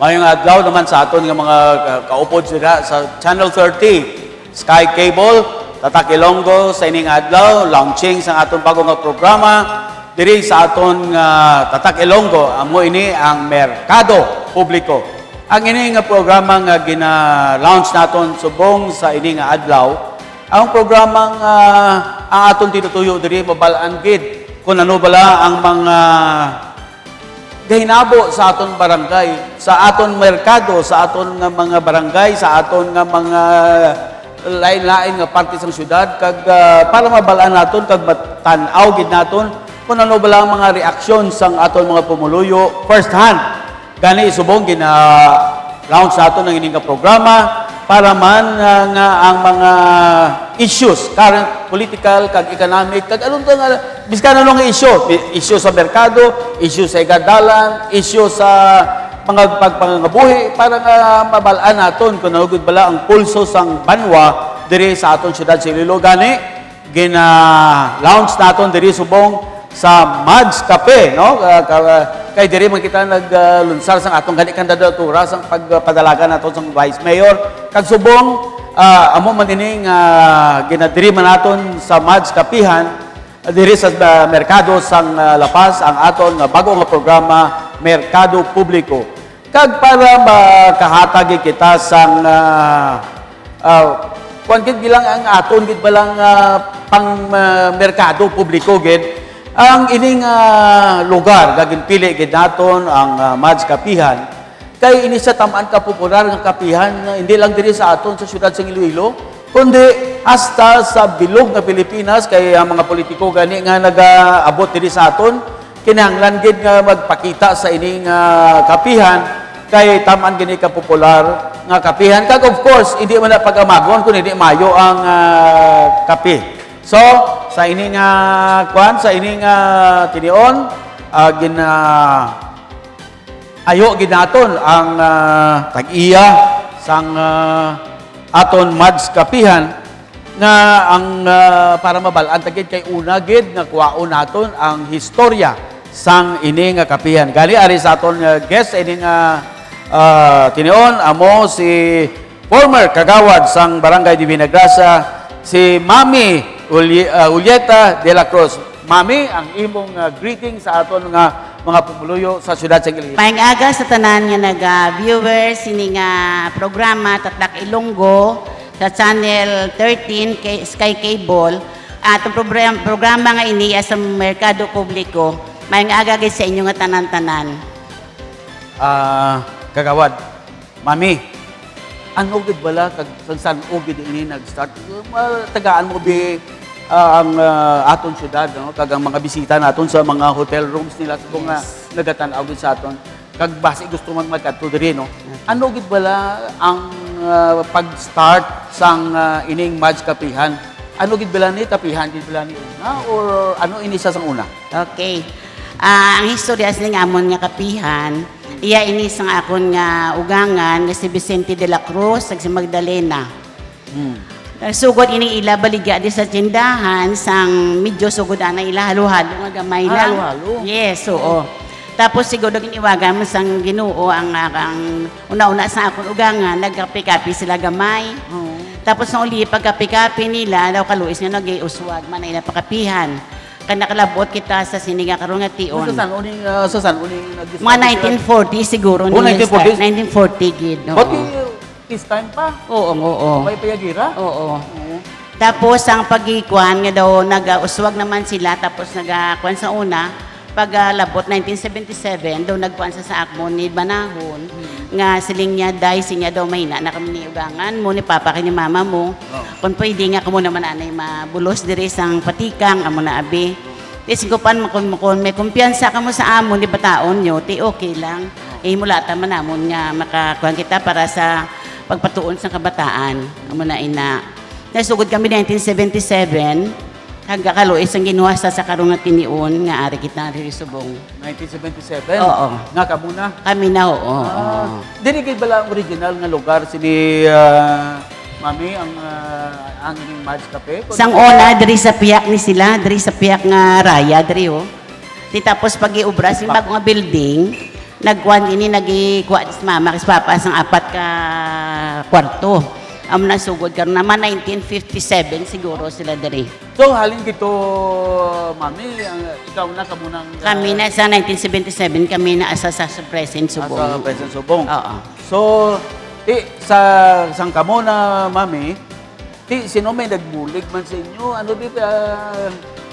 Mayong adlaw naman sa aton nga mga kaupod sila sa Channel 30, Sky Cable, Tatak Ilonggo sa ining adlaw, launching sa aton bagong nga programa diri sa aton Tatak Ilonggo. Amo ini ang Merkado Publiko. Ang ini nga programa nga gina-launch naton subong sa ini nga adlaw, ang programang ang aton tinutuyo diri mabalaan gid kung ano bala ang mga gahinabo sa aton barangay, sa aton merkado, sa aton nga mga barangay, sa aton nga mga lain-lain nga parte sa syudad kag para mabalaan naton kag tan-aw gid naton kung ano bala ang mga reaksyon sang aton mga pumuluyo first hand. Gani subong gina-launch naton ng ining programa para man nga ang mga issues, current political, kag economic, kag anong nga, biskan anong issue sa merkado, issue sa igadalan, issue sa mga pagpangabuhi, para nga mabalaan naton kung nagud bala ang pulso sang banwa diri sa aton syudad sa Iloilo. Gani, gina-launch naton diri subong sa Mads Cafe, no? Kay diri man kita naglunsar sang atong gani kandidatura sang pagpadalaga naton sang Vice Mayor. Kag subong amo man ining ginadiri man naton sa Mads Capihan diri sa merkado sang Lapas ang aton nga bago nga programa Merkado Publiko. Kag para makahatag kita sang kuan gid bilang ang aton gid balang pang merkado publiko gid ang ining lugar gagin pili gid naton ang Mads Capihan kay ini sa tamaan ka popular nga kapihan hindi lang diri sa aton sa syudad sa Iloilo kundi hasta sa bilog nga Pilipinas kay ang mga politiko gani nga nagaabot diri sa aton kinahanglan gid nga magpakita sa ining kapihan kay tamaan gini ka popular nga kapihan kag of course hindi man na pag-amagon kun hindi mayo ang kape. So sa ining sa ining tinion ayo ginaton ang tag-iya sang aton Mads Capihan nga ang para mabalaan tagid kay una gid nga kuwaon naton ang historya sang ini nga kapihan. Gali ari sa aton guest ini nga tinion amo si former kagawad sang Barangay Divina Gracia si Mami Julieta de la Cruz. Mami, ang imong greeting sa aton nga mga pumuluyo sa syudad sa Iloilo. Maayong aga sa tanan nga nag-viewers sini nga programa Tatak Ilonggo sa Channel 13 Sky Cable. Atong programa nga ini sa Merkado Publiko. Maayong aga gid sa inyo nga tanan-tanan. Kagawad, Mami, ano gid bala kag san gid ini nag-start? Tagaan mo bi ang aton syudad, no? Kag ang mga bisita naton sa mga hotel rooms nila kung nagatan-aw gid sa aton. Kag basi gusto man magkadto diri, no? Ano gid bala ang pag-start sang ining Mads Capihan? Ano gid bala ni tapihan gid bala ni una or ano ini sa sang una? Okay. Ang historya sa amon nga kapihan, iya ini sang akon nga ugangan nga si Vicente de la Cruz ag si Magdalena. Sugod ini ila baligya di sa tindahan sang medyo sugod ana ila halo-halo nga gamay lang. Halo-halo? Yes, oo. Tapos siguro giniwagan mo sang Ginoo ang una-una sa akon ugangan nagkape-kape sila gamay. Tapos nang uli pagkape-kape nila daw kaluis nga nag-uswag man ila pakapihan. Kan nakalabot kita sa siniga karon nga tion. Sa san uning Mga 1940 siguro. 1940? 1940 gid. But this time pa? Oo. May payagira? Oo. Tapos ang pagikuan nga daw nag-uswag naman sila tapos nag-kuan sa una paglabot 1977 daw nagkuan sa akmon ni Banahon nga siling niya dai sinya daw mahina na kami ni ugangan mo ni papa kay ni mama mo kun pwede nga kamo naman anay mabulos diri sang patikang amo na abi isigupan mo kun may kumpiyansa kamo sa amon di bataon nyo ti okay lang mulata man namon nga makakuan kita para sa pagpatuon sa kabataan amo na ina nasugod kami 1977 hanggang kaluis ang ginuha sa karon nga tinion nga ari kita diri subong 1977? Oo. Nga kamuna? Kami na oo. Dili gid bala ang original nga lugar sini Mami ang ining Mads Cafe? Sang una diri sa piyak ni sila, diri sa piyak nga raya diri ho. Di tapos pag iubra sing bago nga building nagkuhan ini nagikuha sa mama kis papa sang apat ka kwarto. Amo nasugod karon naman 1957 siguro sila diri. So, halin kito, mami, ikaw na kamunang... Kami na sa 1977 kami na asa sa President Subong. Sa President Subong. Oo. So, sa sang kamo na, mami, sino may nagbulig man sa inyo? Ano di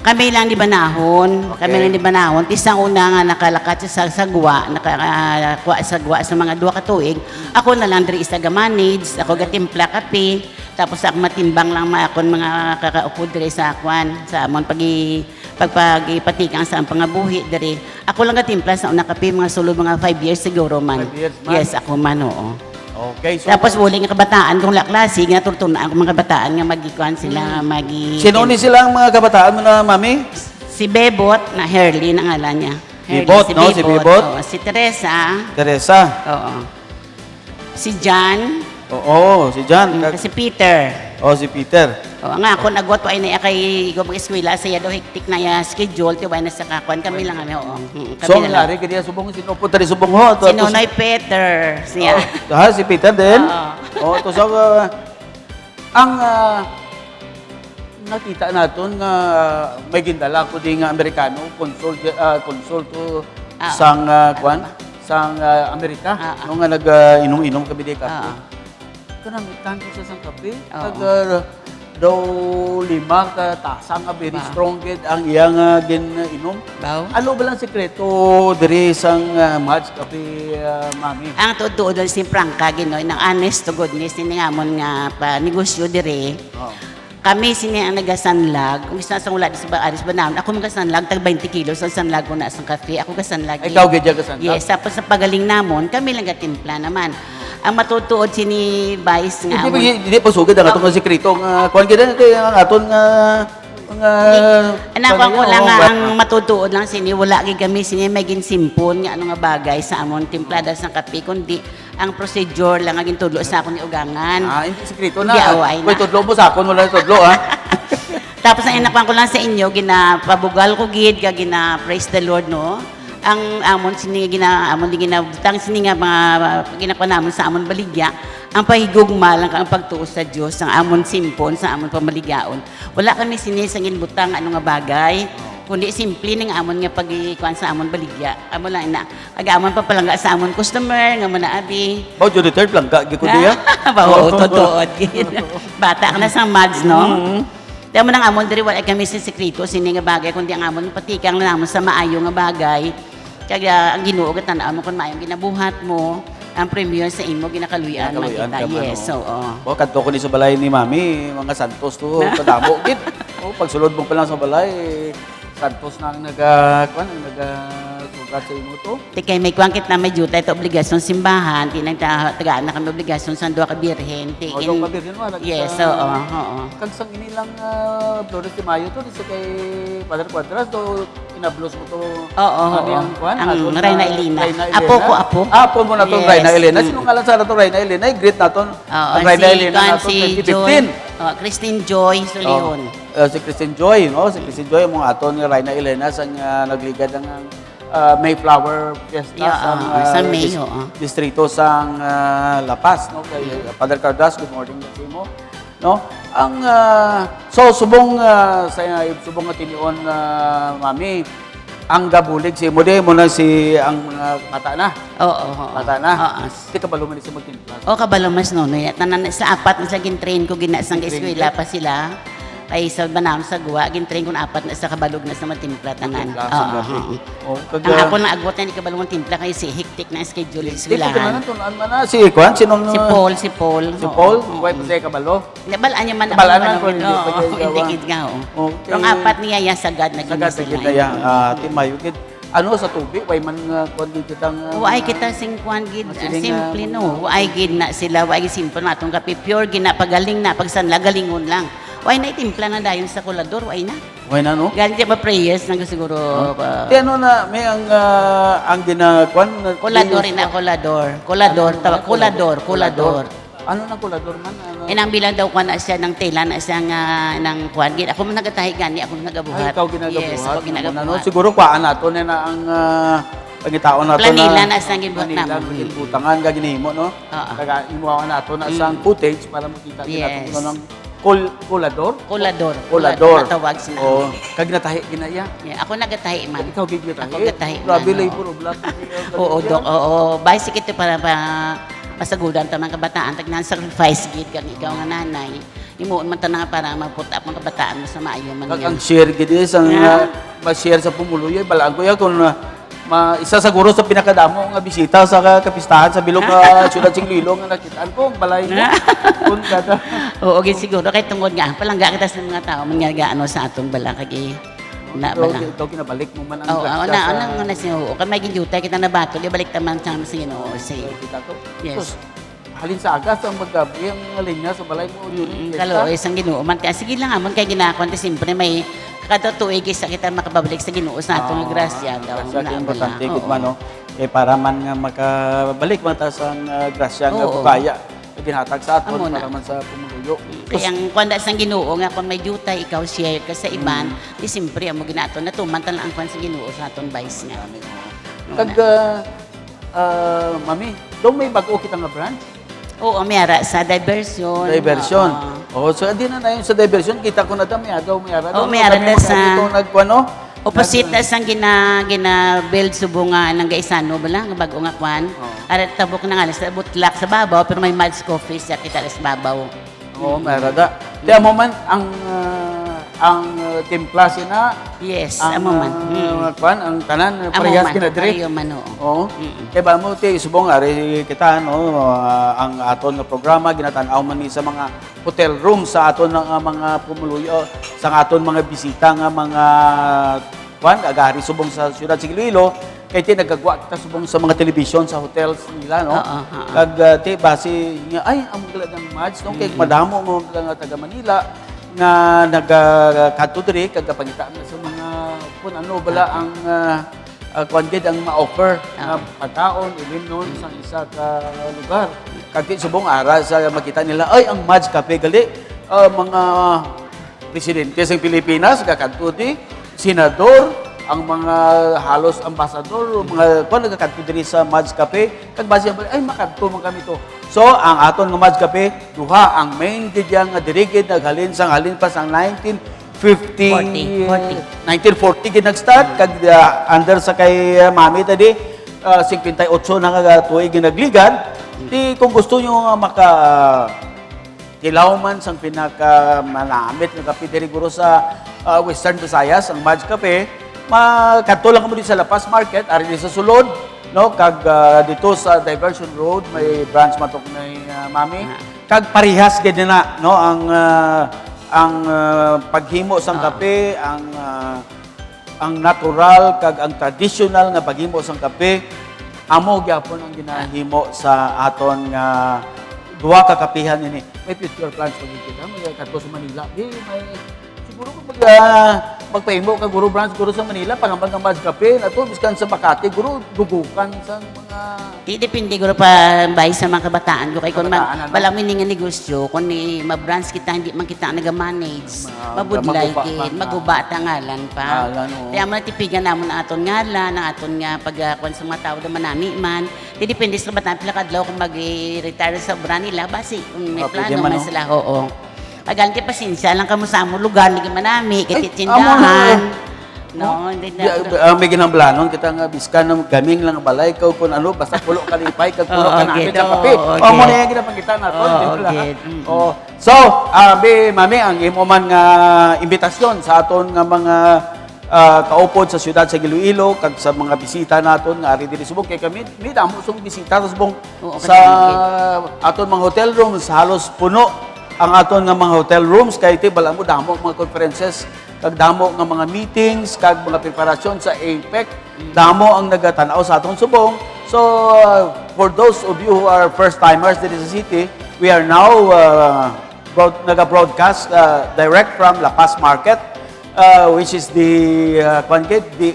Kami lang di banahon. Okay. Kami lang di banahon. Tisang una nga nakalakat sa sagwa, nakakuha sagwa sa mga 2 ka tuig. Ako na lang diri isa ga-manage, ako gatimpla kape, tapos ako matimbang lang akon mga kakaupo diri sa akwan, sa amon pagpagipatikang sa ang pangabuhi diri. Ako lang gatimpla sa una kape, mga sulod mga 5 years siguro man. 5 years man? Yes, ako man, oo. Okay, so... Tapos wali nga kabataan kung laklase, nga turtunaan ko mga kabataan nga magikuan sila, Sino ni silang mga kabataan mo na, mami? Si Bebot, na Herly na ngalan niya. Bebot, no? Si Bebot. Oo. Si Teresa. Teresa. Oo. Si John. Oo, si John. Si Peter. Oh, si Peter. Oo nga, ako nagwat pa na kay ikaw mag-eskwela, saya daw hektik na ya schedule, tiway na sa kakuan. Kami lang kami, oo. Kami So, ang na lang. lari, kaya subong, sino po tari subong ho? Si Nonoy Peter. Siya. Si Peter din? Oo. To so, ang nakita natin nga may gindala ko di nga Amerikano, consul to sang kwan, sang Amerika. No nga nag-inom-inom kami di kape. Kanang tanto sa sang kape, kag daw 5 ka tasa nga very strong gid ang iyang gininom. Ano ba lang sekreto diri sang match kape, mami? Ang tuod si Franca ginoy ng honest to goodness ni ngamon nga pa negosyo dire. Kami sini ang nagasanlag. Kung isa sa wala sa Aris Banam, ako magasanlag tag 20 kilos ang sanlag ko na sa cafe. Ako gasanlag. Ikaw gidya gasanlag? Yes, tapos sa pagaling namon, kami lang gatimpla naman. Ang matutuod sini Vice nga. Hindi pa sugod ang atong sekreto nga kuan gid ang aton nga anak ko lang nga ang matutuod lang sini wala gid kami sini maging simpon nga ano nga bagay sa amon timplada sa kape kundi ang procedure lang aging tudlo sa akon ni ugangan. Hindi sekreto na. Giaway na. May tudlo mo sa akon wala tudlo ha. Tapos ang inakuan ko lang sa inyo ginapabugal ko gid kag gina praise the Lord no. Ang amon sini amon di ginabutang sini nga mga ginakuan namon sa amon baligya ang pahigugma lang ang pagtuo sa Dios ang amon simpon sa amon pamaligaon. Wala kami sini sa ginbutang ano nga bagay. Kundi simple ning amon nga pagikuan sa amon baligya. Amo lang na. Agamon pa palangga sa amon customer nga mana abi. Bao jud third langga gid ko diya. Bao totoo gid. Bata ka na sa mads no. Damo nang amon diri wala kami sa sekreto sini nga bagay kundi ang amon patikang na namon sa maayo nga bagay. Kaya ang Ginoo gat tan-aw mo kun maayong ginabuhat mo. Ang premier sa imo ginakaluyan makita. Yes, so O kadto ko ni sa balay ni Mami, mga santos to kadamo gid. Pagsulod mo pa lang sa balay, santos na ang sugat sa imo to. Kay may kuwangkit na may duty ito obligasyon simbahan, tinang tagaan na kami obligasyon sa duha ka birhen. Dong kabirhen mo. Yes, oo. Kag sang inilang Flores de Mayo to sa kay Padre Cuadras to inablos mo to. Oo. Ang kwan, ang Reyna Elena. Apo ko, apo. Apo mo na to Reyna Elena. Sino ngalan sa to Reyna Elena? I-greet naton. Ang Reyna Elena naton si 2015. Christine Joy Solihon. Si Christine Joy, no? Si Christine Joy mo aton ni Reyna Elena sang nagligad ang Mayflower Fiesta sa May, distrito sang La Paz, no? Kay Father Cardas, good morning sa imo. No? Ang so subong sa subong nga tinion mami ang gabulig si mo de mo na si ang mga bata na. Oo. Bata na. Oo. Di ka balo man si magtimpla. Kabalo mas no. Tanan sa apat na sa gin-train ko ginasang eskwela pa sila. Ay sa banam sa guwa gin-train ko na apat na sa kabalog na sa matimpla tanan. Oo. Ang ako na agwat na ni kabalong timpla kay si hektik na schedule sa eskwelahan. Si Kwan, sinong Si Paul. Si Paul, way pa sa kabalo. Nabalaan niya man Nabalaan man, hindi pa kayo gawa. Hindi nga, Okay. Ang apat niya ya sagad na Sagad sila. kita ya, timayo gid. Ano sa tubig, way man kuan gid kitang Waay kita sing kwan gid Masiling, simple no. Waay gid na sila, waay gid simple natong kape pure gid na pagaling na pagsanla galingon lang. Waay na itimpla na dayon sa kolador, waay na. way na no. Ganti ba prayers nang siguro Di ano na may ang ginakwan kolador ina kolador. Ano na kolador man? Inang bilang daw ko na siya ng tela na siya nga ng kuan gid. Ako man nagatahi gani, ako nagabuhat. Ay, ikaw ginagabuhat. Yes, ako ginagabuhat. Siguro kuan nato na ang pangitaon nato Planila na sa gibuhat Manila, namo. butangan ga ginihimo no. Oo. Kaya imuha nato na sang footage para makita Yes. nato ng kulador. Kolador. Matawag sila. O kag natahi ginaya. Yeah, ako nagatahi man. Ikaw gid natahi. Ako gatahi man, Grabe lay oo. puro black. Oo, Dok. Oo. Bicycle ito para masagudan ta mga kabataan. Tagnan sacrifice gid kan ikaw nga nanay. Imuon man ta na para maputa ang kabataan mo sa maayo man Kag yan. ang share gid is ang Yeah. ma-share sa pumuluyo balaan ko ya kung isa siguro sa pinakadamo nga bisita sa kapistahan sa bilog Ciudad Singlilo nga nakitaan ko ang balay mo. Kun kada Oo, gid siguro kay tungod nga palangga kita sa mga tao mga ano sa atong bala kay na bala. ikaw kinabalik mo man ang Oo, grasya una na siya. Oo, kay may ginjuta kita na bato, di balik taman sa Ginoo say. kita ko. Yes. Sus, halin sa agas ang maggabi ang linya sa balay mo yun. Kalo isang Ginoo man kay sige lang amon kay ginakon ti simpre may kada tuig sa kita makababalik sa Ginoo sa atong grasya daw. Grasya na kay importante bala. gid Oo. man no. Para man nga makabalik man ta sa grasya nga Oo. bukaya na ginhatag sa aton Amo na. para man sa pumuluyo. Kaya ang kwanda sa Ginoo nga kung may jutay ikaw share ka sa iban, di simpre amo ginaton na tumantan lang ang kwan sa Ginoo sa aton vice nga. Kag mami, do may bago kita nga brand? Oo, mayara sa diversion. Diversion. Oo. Oh, so di na yun sa diversion kita ko na ta may agaw may ara. Oo, may ara ta sa- nagkuano. Opposite na sang gina build subunga ng gaisano bala nga bago nga kwan. Oo. Ara tabok na nga sa butlak sa babaw pero may Mads Coffee sa kita sa babaw. Oo, may ara da. Di mo man ang timpla sina Yes, ang amo man. kwan ang tanan Amo parehas man, kinadre. pareho man oo. Oo. Kaya ba mo, ti, subong ari kita, no, ang aton nga programa, ginatanaw man ni sa mga hotel room sa aton nga mga pumuluyo, sa aton mga bisita nga mga, agari subong sa Ciudad Sigiloilo, kaya ti nagagwa kita subong sa mga television sa hotels nila, no? Oo, oo. Kag ti, base niya, ay, ang ng match, no? Kaya madamo mo nga taga Manila, nga nagkanto diri kag kapangitaan na sa mga kung ano bala ang kuan gid ang ma-offer nga pagkaon ilim noon sa isa ka lugar kag subong ara sa makita nila ay ang Mads Cafe gali mga presidente sa Pilipinas gakanto di senador ang mga halos ambasador mga kuan nagakanto diri sa Mads Cafe kag base ay makanto man kami to. So, ang aton nga Mads Cafe, duha ang main gid nga dirigid naghalin sang halin pa sang 1940 gid nag-start kag under sa kay Mami tadi 58 na nga tuig ginagligad. Di kung gusto nyo nga kilaw man sang pinaka malamit nga kape diri guro sa Western Visayas ang Mads Cafe, makadto lang mo di sa La Paz Market ari di sa sulod. No, kag dito sa Diversion Road may branch matok na Mami. Kag parihas gid na no ang paghimo sang kape, ang natural kag ang traditional nga paghimo sang kape amo gyapon ang ginahimo sa aton nga duha ka kapihan ini. May future plans pag kita may kadto sa Manila. Di may siguro kung magpaimo ka guro branch guro sa Manila pangambang ang Mads Cafe nato biskan sa Makati guro gugukan sa mga Di depende guro pa bay sa mga kabataan ko kay kun Kabataan, ano? bala nga negosyo kun ni ma-branch kita hindi man kita naga-manage mabudlay maguba gid pa. maguba ta ngalan pa. Ngalan, oo. Kaya man tipigan namon ang aton ngalan ang aton nga pagkuan sa mga tao da manami man. Di depende sa kabataan pila kadlaw kung mag-retire sa obra nila basi kung may pwede plano man, man no? sila oo. Agan ti pasensya lang kamo sa amo lugar ni manami kay Ay, tindahan. No, hindi na. may ginamblanon kita nga biskan ng gaming lang ang balay ko kung ano basta pulo kalipay kag pulo Oo, ka namin okay, sa kape. oo, O mo okay. na yung ginapangita naton. Oo, di ba? okay. Oh. So, Mami, ang imo man nga imbitasyon sa aton nga mga kaupod sa siyudad sa Iloilo kag sa mga bisita naton nga ari diri subong kay kami mi damo sung bisita sa subong Oo, sa aton mga hotel rooms halos puno ang aton nga mga hotel rooms kay ti bala mo damo mga conferences kag damo nga mga meetings kag mga preparasyon sa APEC damo ang nagatanaw sa aton subong. So for those of you who are first timers diri sa city, we are now naga-broadcast direct from La Paz Market, which is the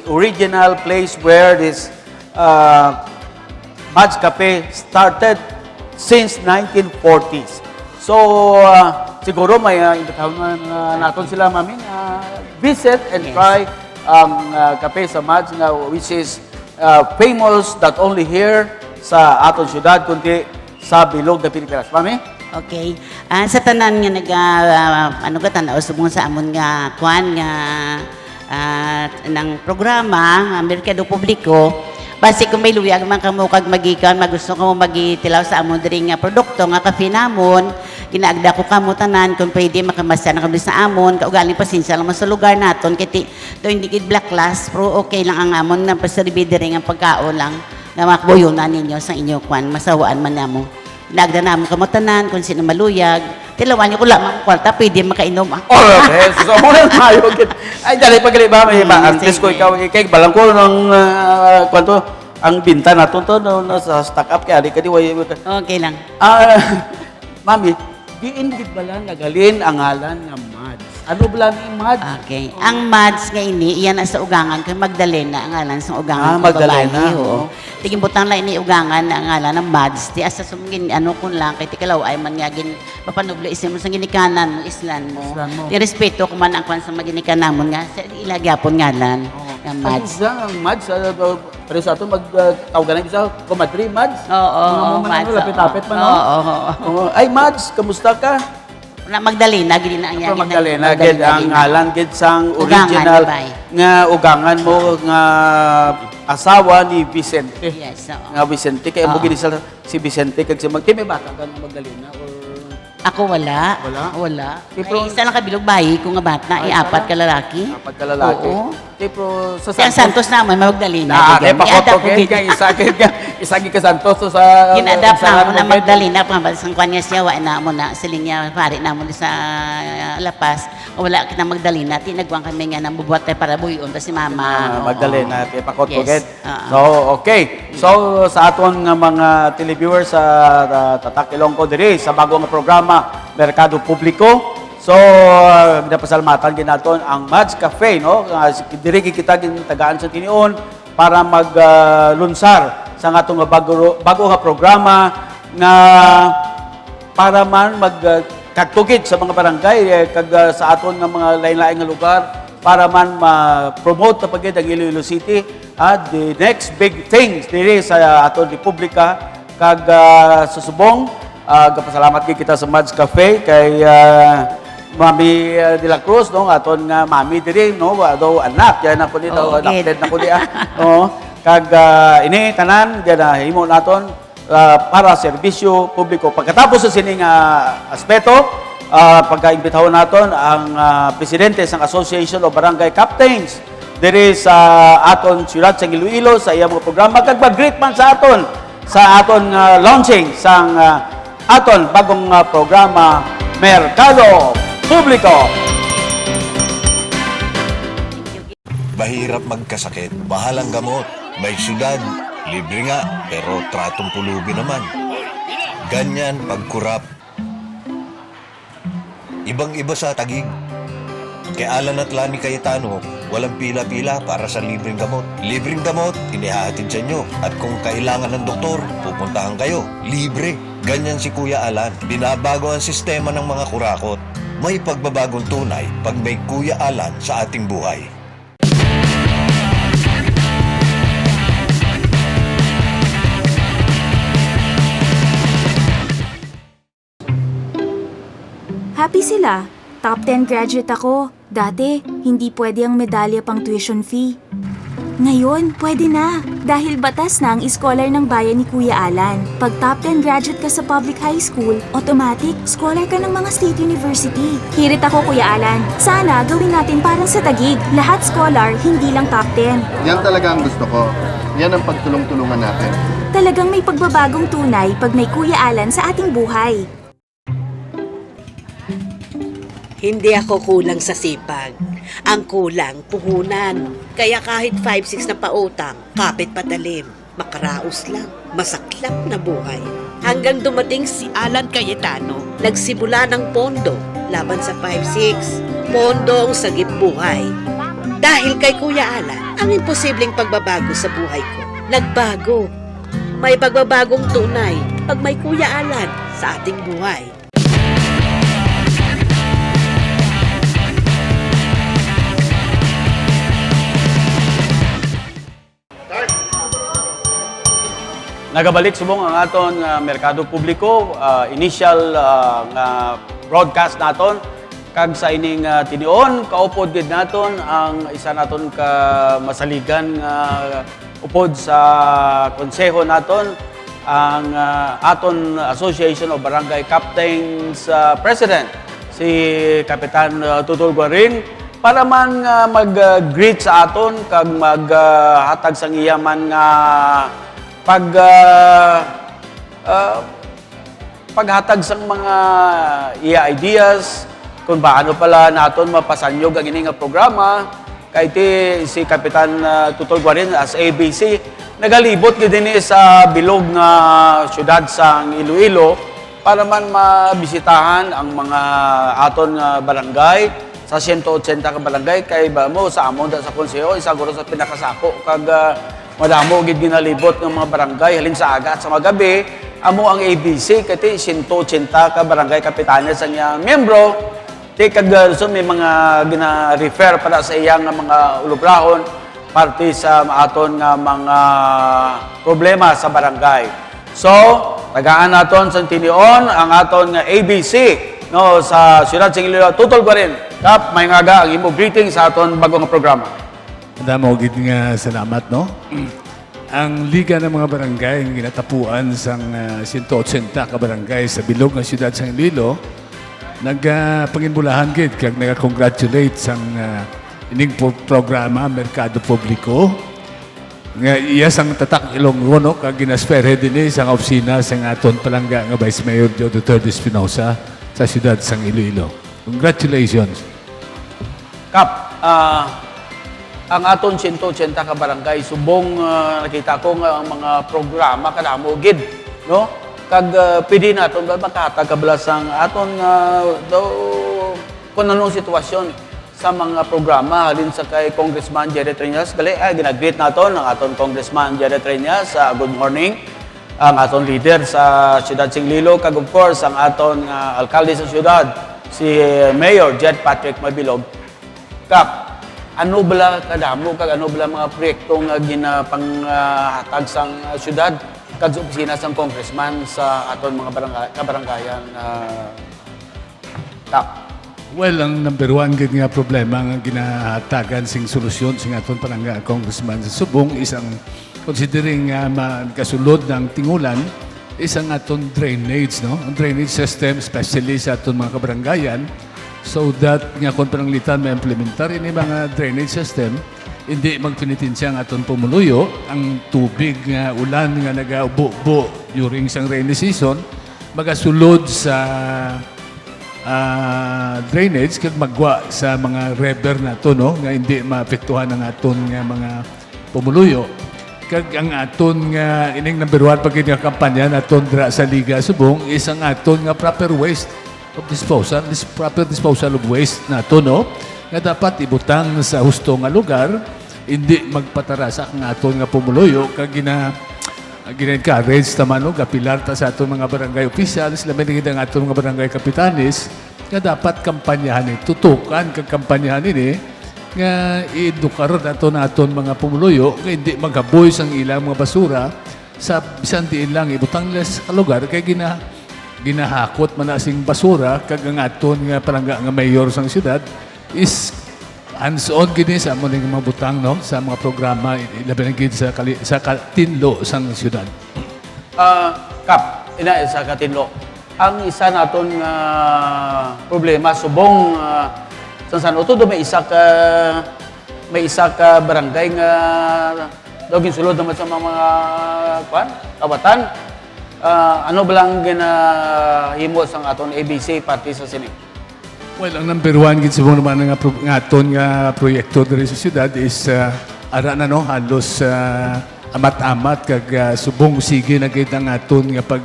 original place where this Mads Cafe started since 1940s. So siguro may imbitahan naton sila Mami visit and Yes. try ang kape sa Mads nga which is famous not only here sa aton syudad, kundi sa bilog na Pilipinas. Mami? Okay. Sa tanan nga ano ka tanaw subong sa amon nga kuan nga ng programa Merkado Publiko, base kung may luyag man kamo kag magikan magusto kamo magitilaw sa amon diri nga produkto nga kafe namon, ginaagda ko kamo tanan kung pwede makamasya na kami sa amon kaugaling pasensya lang mo sa lugar naton kiti to hindi kid black class pero okay lang ang amon nga pasaribi diri nga pagkaon lang nga makbuyonan ninyo sa inyo kwan masawaan man namo. Nagda namin kamutanan kung sino maluyag. Tilawan niyo ko lamang kwarta, pwede makainom. Oh, okay. So, mo na tayo. Ay, dali pagkali ba? May ba? Ang test ko ikaw, ikay, balang ko ng, kwanto, ang binta natin to, sa stock up, kaya di ka di, Okay lang. Mami, diin ba lang nagalin ang ngalan nga Mads? Ano ba lang yung Mads? Okay. Ang Mads nga ini, iyan na sa ugangan kay Magdalena, ang ngalan sa ugangan kong Magdalena. babae. Oo. Tiging butang lang ini ugangan na ang ngalan ng Mads. Di asa sumgin, ano kun lang, kay tikalaw ay man nga gin, papanublo isin mo sa ginikanan mo, islan mo. Di respeto kung man ang kwan sa maginikanan mo nga, sa ilagyapon ngalan nga Mads. Ano ang Mads? Pero sa ito, mag-tawagan na isa, kumadri, Mads? Oo, Mads. Mads. Lapit-lapit man, no? Oo. Ay, Mads, kamusta ka? Na Magdalena, gini na ang Pero Magdalena, gid ang ngalan gid sang original Ugangan, bay. nga ugangan mo nga asawa ni Vicente. Yes, oo. Nga Vicente kay mo Oo. gini si Vicente kag si Magtime bata ka ng Magdalena or Ako wala. Wala? Ay, Pero- isa lang kabilog bayi ko nga bata, Ay, apat ka lalaki. kapag kalalaki. Oo. Pero sa Sa Santos naman, Magdalena. kay pakoto kay isa ka Santos so sa Ginadapt sa- na mo na Magdalena, pang kwan niya siya, wala na mo na, siling niya, pari na mo sa Lapas, wala kita Magdalena, tinagwang kami nga nang bubuhat tayo para buyon, tapos si Mama. Oo. Magdalena kay pakot Yes. gid. Oo. So okay. So sa aton nga mga televiewers sa Tatak Ilonggo diri sa bago nga programa Merkado Publiko. So ginapasalamatan gid naton ang Mads Cafe no. Diri kita tagaan sa tinion para maglunsar sa atong nga bago nga programa nga para man magkagtugid sa mga barangay kag sa aton nga mga lain-lain nga lugar para man ma-promote na pagid ang Iloilo City at the next big things diri sa aton republika kag sa subong gapasalamat gid kita sa Mads Cafe kay Mami de la Cruz no aton nga mami diri no do anak yan ako dito Okay. adopted na ko di kag ini tanan gana himo naton para serbisyo publiko pagkatapos sa sining aspeto pagkaimbitahon naton ang presidente sang Association of Barangay Captains diri sa aton siyudad sa Iloilo sa iyang mga programa kag mag-greet man sa aton launching sang aton bagong programa Merkado Publiko. Mahirap magkasakit, mahalang gamot. May syudad, libre nga, pero tratong pulubi naman. Ganyan pagkurap. Ibang-iba sa Taguig. Kay Alan at Lani Cayetano, walang pila-pila para sa libreng gamot. Libreng gamot, inihahatid sa inyo. At kung kailangan ng doktor, pupuntahan kayo. Libre. Ganyan si Kuya Alan. Binabago ang sistema ng mga kurakot. May pagbabagong tunay pag may Kuya Alan sa ating buhay. Happy sila. Top 10 graduate ako. Dati, hindi pwede ang medalya pang tuition fee. Ngayon, pwede na. Dahil batas na ang scholar ng bayan ni Kuya Alan. Pag top 10 graduate ka sa public high school, automatic, scholar ka ng mga state university. Hirit ako, Kuya Alan. Sana gawin natin parang sa Taguig. Lahat scholar, hindi lang top 10. Yan talaga ang gusto ko. Yan ang pagtulong-tulungan natin. Talagang may pagbabagong tunay pag may Kuya Alan sa ating buhay. Hindi ako kulang sa sipag. Ang kulang, puhunan. Kaya kahit 5-6 na pautang, kapit patalim, makaraos lang, masaklap na buhay. Hanggang dumating si Alan Cayetano, nagsimula ng pondo laban sa 5-6. Pondo ang sagip buhay. Dahil kay Kuya Alan, ang imposibleng pagbabago sa buhay ko, nagbago. May pagbabagong tunay pag may Kuya Alan sa ating buhay. Nagabalik subong ang aton merkado publiko, initial nga broadcast naton kag sa ining tinion kaupod gid naton ang isa naton ka masaligan nga upod sa konseho naton ang aton Association of Barangay Captains President si Kapitan Tutol Guarin para man mag-greet sa aton kag maghatag sang iyaman nga paghatag sang mga ideas kung paano pala naton mapasanyog ang ini nga programa kay si Kapitan Tutol Guarin as ABC nagalibot gid dinhi sa bilog nga syudad sang Iloilo para man mabisitahan ang mga aton nga barangay sa 180 ka barangay kay ba mo sa amon sa konseho isa guro sa pinakasako kag madamo gid ginalibot ng mga barangay halin sa aga at sa magabi amo ang ABC kay 180 ka barangay kapitanes ang iyang miyembro ti kag so may mga gina-refer para sa iyang mga ulubrahon parte sa aton nga mga problema sa barangay. So, tagaan naton sa tinion ang aton nga ABC no sa siyudad sa Iloilo. Tutol ko rin. Kap, may ngaga ang imo greeting sa aton bagong programa. Madamo gid nga salamat no. Ang Liga ng mga Barangay ang ginatapuan sang 180 ka barangay sa bilog nga siyudad sa Iloilo nagpanginbulahan gid kag naga-congratulate sang ining programa Merkado Publiko nga iya sang tatak Ilonggo no kag ginasperhead dinhi sang opisina sang aton palangga nga Vice Mayor Joe Duterte Espinosa sa siyudad sang Iloilo. Congratulations. Kap, ang aton 180 ka barangay subong nakita ko nga ang mga programa kadamo gid no kag pwede naton ba makahatag kablas ang aton kung anong sitwasyon sa mga programa halin sa kay Congressman Jerry Triñas gali ginagreet naton ang aton Congressman Jerry Triñas good morning ang aton leader sa siyudad sing Iloilo kag of course ang aton alkalde sa siyudad si Mayor Jed Patrick Mabilog. Kap, ano bala kadamo kag ano bala mga proyekto nga ginapanghatag sang siyudad kag sa opisina sang congressman sa aton mga kabaranggayan Kap? Well, ang number one gid nga problema nga ginahatagan sing solusyon sing aton palangga Congressman sa Subong isang considering nga kasulod ng tingulan isang aton drainage no, ang drainage system especially sa aton mga kabaranggayan so that nga kung pananglitan ma-implementar ini mga drainage system hindi magpinitinsya ang aton pumuluyo ang tubig nga ulan nga nagaubo-bo during sang rainy season magasulod sa drainage kag magwa sa mga river nato no nga hindi maapektuhan ang aton nga mga pumuluyo kag ang aton nga ining number one pag nga kampanya naton dra sa Liga Subong is ang aton nga proper waste of disposal proper disposal of waste nato no nga dapat ibutang sa husto nga lugar hindi magpatarasak ang aton nga pumuluyo kag gina-encourage naman no, gapilar ta sa aton mga barangay officials, lamin gid ang aton mga barangay kapitanes, nga dapat kampanyahan ni tutukan kag kampanyahan ni nga i-edukar naton mga pumuluyo nga hindi magaboy sang ilang mga basura sa bisan diin lang ibutang nila sa lugar kay ginahakot man na sing basura kag ang aton nga palangga nga mayor sang syudad is hands-on gini sa among mga butang no sa mga programa labi na gid sa katinlo sang syudad. Kap, ina sa katinlo. Ang isa naton nga problema subong sa San Otto do may isa ka barangay nga dogin sulod naman sa mga kawatan. Ano balang ginahimo sang aton ABC party sa Senate? Well, ang number one gid subong naman nga aton nga proyekto diri sa syudad is ara na no halos amat-amat kag subong sige na gid ang aton nga pag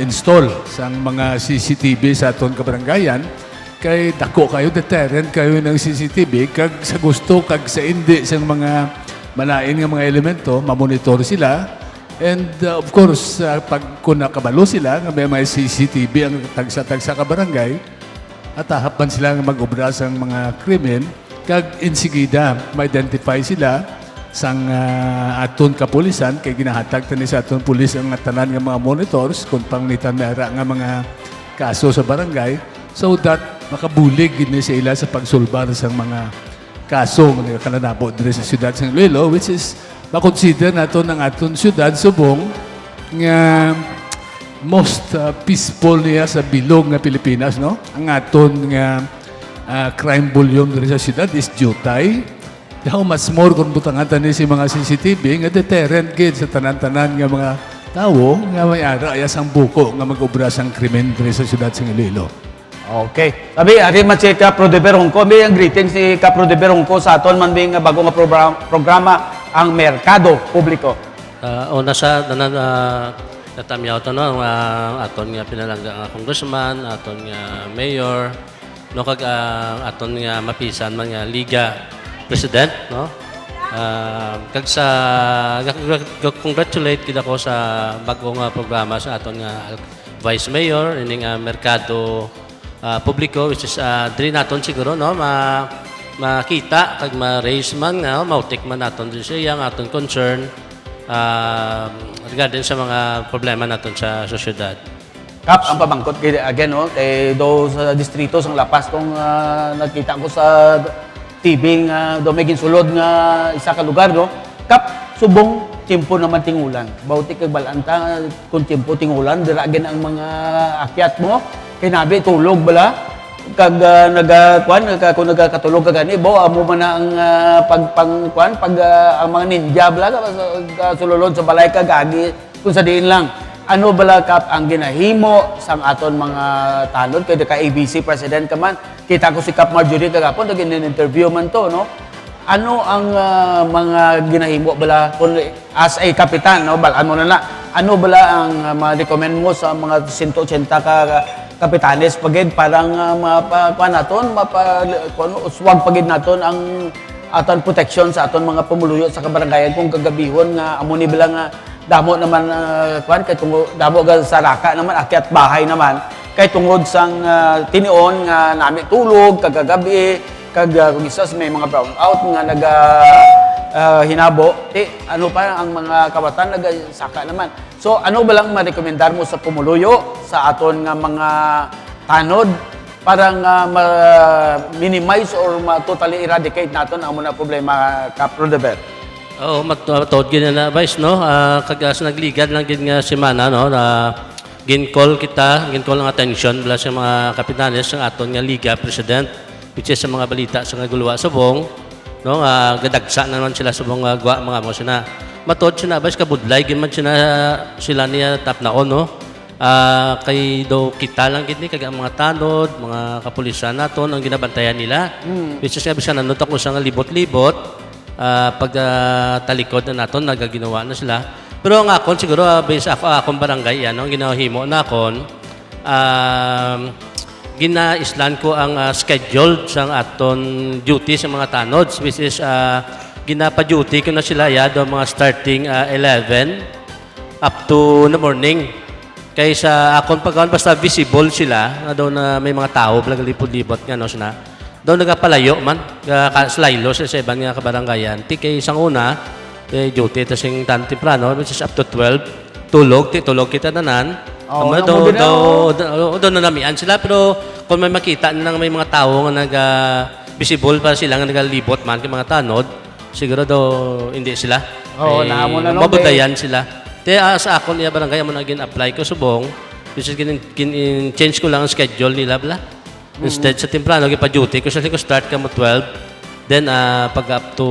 install sang mga CCTV sa aton kabarangayan kay dako kayo deterrent kayo ng CCTV kag sa gusto kag sa hindi sang mga malain nga mga elemento mamonitor sila and of course pag kung nakabalo sila nga may mga CCTV ang tagsa-tagsa ka barangay at hahapan sila nga mag-obra sa mga krimen kag insigida ma-identify sila sang aton kapulisan kay ginahatag tani sa aton pulis ang tanan nga mga monitors kung panglitan mera nga mga kaso sa barangay so that makabulig gid ni sila sa pagsulbar sang mga kaso nga kananabo diri sa siyudad sa Iloilo which is makonsider nato ang aton siyudad Subong nga most peaceful niya sa bilog nga Pilipinas, no? Ang aton nga crime volume diri sa siyudad is jutay. How much more kung butangan tani si mga CCTV nga deterrent gid sa tanan-tanan nga mga tawo nga may ara sang buko nga mag-obra sang krimen diri sa siyudad sa Iloilo. Okay. Sabi, ari man si Kapro de Berongco. May ang greetings si Kapro de Berongco sa aton man bing bago nga programa ang Merkado Publiko. Una sa tanan natamyaw to no aton nga pinalangga nga congressman, aton nga mayor, no kag aton nga mapisan man nga liga president, no. Kag sa congratulate kita ko sa bagong programa sa aton nga vice mayor ining Merkado Publiko which is diri naton siguro no makita kag ma-raise man nga mautik man naton din siya ang aton concern regarding sa mga problema naton sa sosyedad. Kap, ang pabangkot kay again no, kay do sa distrito sang Lapas tong nakita ko sa TV nga do may ginsulod nga isa ka lugar no. Kap, subong tiempo naman tingulan. Bauti kag balanta kung tiempo tingulan dira again ang mga akyat mo kay nabi tulog bala kag kung nagakatulog ka gani bo amo man na ang pag ang mga ninja bala sululod sa balay kag agi kung sa diin lang ano bala Kap ang ginahimo sang aton mga tanod kay ka ABC president ka man kita ko si Kap Marjorie kagapon nag-interview man to no ano ang mga ginahimo bala kung as a kapitan no balaan mo na ano bala ang ma-recommend mo sa mga 180 ka kapitanes pagid parang mapakuan naton uswag pagid naton ang aton protection sa aton mga pamuluyo sa kabarangayan kung kagabihon nga amo ni bilang damo naman kuan kay tungod damo sa raka naman akyat bahay naman kay tungod sang tinion nga nami tulog kagagabi kag kung isas may mga brown out nga naga hinabo ano pa ang mga kawatan nagasaka naman. So ano ba lang ma-rekomendar mo sa pumuluyo sa aton nga mga tanod para nga ma-minimize or totally eradicate naton ang mga problema Kapro de Ber? Oo, matod gid na vice no. Kag sa nagligad lang gid nga semana no na gin-call ang attention bala sa mga kapitanes sa aton nga liga president which is sa mga balita sa nga guluwa Subong no gadagsa naman sila Subong gwa mga mo sina matod sina bas kabudlay gid man sila niya tap naon no kay do kita lang gid ni kag ang mga tanod mga kapulisan naton ang ginabantayan nila which is nga bisan nanot ako sa nga libot-libot pag talikod na naton nagaginawa na sila pero ang akon siguro based akong barangay yan ang ginahimo na akon ginaislan ko ang schedule sa aton duty sa mga tanods which is ginapa-duty ko na sila do mga starting 11 up to the morning kaysa akon pagkaon basta visible sila daw na may mga tao nagalipod-libot nga no sina daw nagapalayo man slaylo sa ibang nga kabarangayan ti kay isang una duty ta sing tan temprano which is up to 12 tulog kita nanan do nanamian sila pero kung may makita nang may mga tao nga visible pa sila nga nagalibot man kay mga tanod siguro do hindi sila naamo na mabudayan sila te sa akon iya barangay mo na gin-apply ko Subong which is change ko lang ang schedule nila bla instead sa temprano gipa-duty ko ko start ka mo 12 then pag up to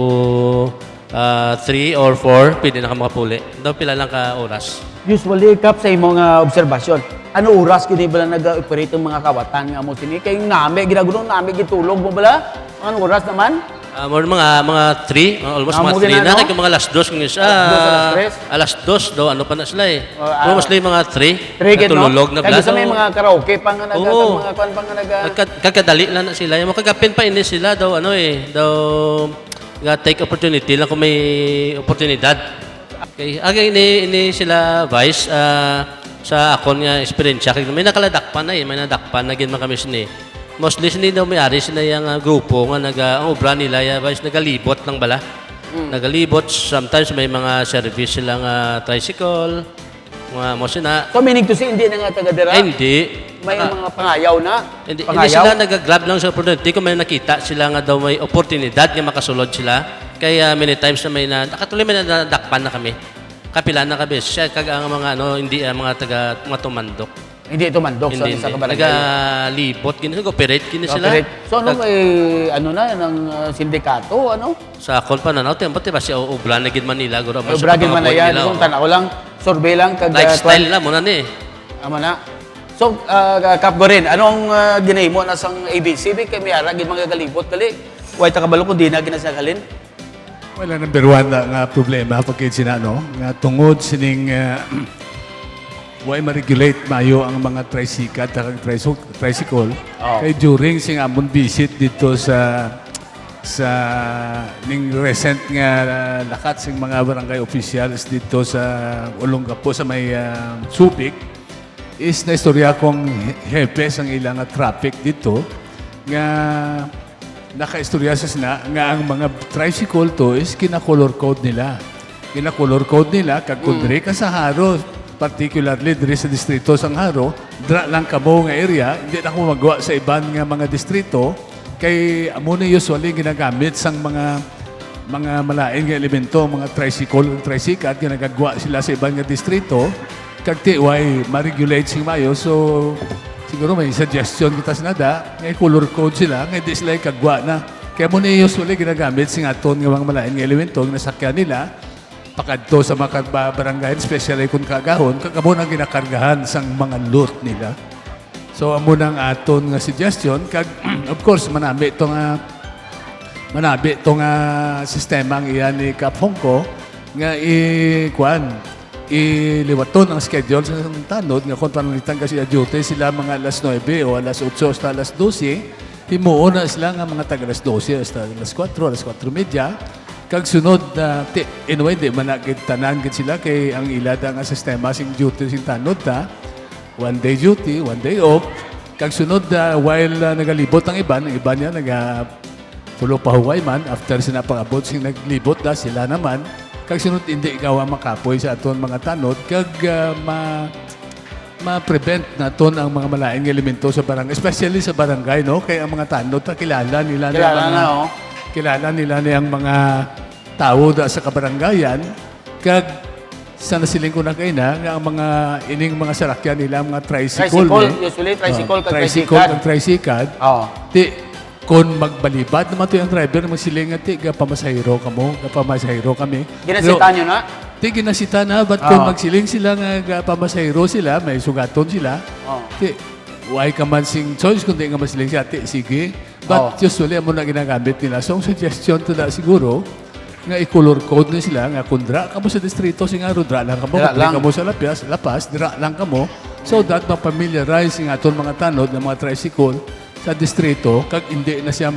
3 or 4 pwede na ka makapuli daw pila lang ka oras. Usually Kap sa imong obserbasyon ano oras kini bala nag-operate ang mga kawatan nga mo sini kay nami ginagulong nami gitulog mo bala ano oras naman mga 3 almost mga 3 na kay mga alas 2 kung isa alas 2 daw ano pa na sila mostly mga 3 tulog na bala kaya may mga karaoke pa nga mga kwan pa nga kagkadali lang na sila yung makagapin pa ini sila daw daw take opportunity lang kung may oportunidad. Okay, ini sila vice sa akon nga experience kay may nakaladakpan na may nadakpan na gid man kami sini. Mostly sini daw may ari sila yung grupo nga ang obra nila vice nagalibot lang bala. nagalibot. Sometimes may mga service silang tricycle, mga mosina. So meaning to say, hindi na nga taga-dira? Hindi. May mga pangayaw na? Hindi Pangayaw? sila nag-grab lang sa opportunity. Kung may nakita sila nga daw may oportunidad nga makasulod sila. Kaya many times na may nakatuloy may nadakpan na kami. Kapilan na kami. Siya kag ang mga hindi mga tumandok. Hindi ito mandok Hindi, sa hindi. kabarangay. Nagalibot, operate kini sila. Operate. So ano may ng sindikato, ano? Sa call pa na natin, pati ba siya ubra na gid Manila guro ba Bragin man na yan, kung tanaw lang, survey lang, kag lifestyle na muna ni. Amo na. So, Kap Gorin, anong ginay mo na sang ABC? Kay Miara, gid mga galibot, kali. Huwag takabalo kung di na ginasagalin. Wala number one na nga problema pagkid sinano nga tungod sining why ma-regulate mayo ang mga tricycle at tricycle. Oh. Kay during sing amon visit dito sa ning recent nga lakat sing mga barangay officials dito sa Olongapo sa may Subic is na istorya kong hepe sang ilang nga traffic dito nga nakaistorya sa sina nga ang mga tricycle to is kina-color code nila. Kina-color code nila kag kung diri ka sa Haro, particularly diri sa distrito sang Haro, dra lang kamo nga area, hindi na ko magawa sa iban nga mga distrito kay amo na usually ginagamit sang mga malain nga elemento, mga tricycle nga ginagagawa sila sa iban nga distrito kag tiway ma-regulate sing mayo. So siguro may suggestion kita sa nada, ngay color code sila, ngay di sila kagwa na. Kaya mo na usually ginagamit sing aton nga mga malain nga elemento nga nasakyan nila pakadto sa mga barangay, especially kung kagahon, kagamo nang ginakargahan sang mga loot nila. So amo nang aton nga suggestion kag of course manabi to nga sistema ang iyan ni Kap Hongko nga iliwaton ang schedule sa tanod nga kung panalitan kasi a duty sila mga alas 9 o alas 8 hasta alas 12 himuon na sila nga mga taga alas 12 hasta alas 4 media kag sunod na anyway di man nagid tanan gid sila kay ang ilada nga sistema sing duty sing tanod ta 1 day duty 1 day off kag sunod while nagalibot ang iba niya fulo pa huway man after sina pangabot sing naglibot sila naman kag sunod hindi ikaw makapoy sa aton mga tanod kag ma-prevent naton ang mga malaing elemento sa barangay, especially sa barangay, no? Kaya ang mga tanod kilala nila ang mga tao sa kabarangayan kag sa nasiling ko na kayo na nga ang mga ining mga sarakyan nila mga tricycle Usually tricycle kag tricycle Oo. ti kon magbalibad naman to yung driver magsiling nga ti gapamasahiro kami Ginasita nyo na? ti ginasita na but kung magsiling sila nga gapamasahiro sila may sugaton sila ti why ka man sing choice kundi nga masiling siya ti sige but usually amo na ginagamit nila so ang suggestion to da siguro nga i-color code na sila nga kundra kamo sa distrito singaro dra lang kamo kamo sa lapas dra lang kamo so that ma-familiarize nga aton mga tanod ng mga tricycle sa distrito kag hindi na siya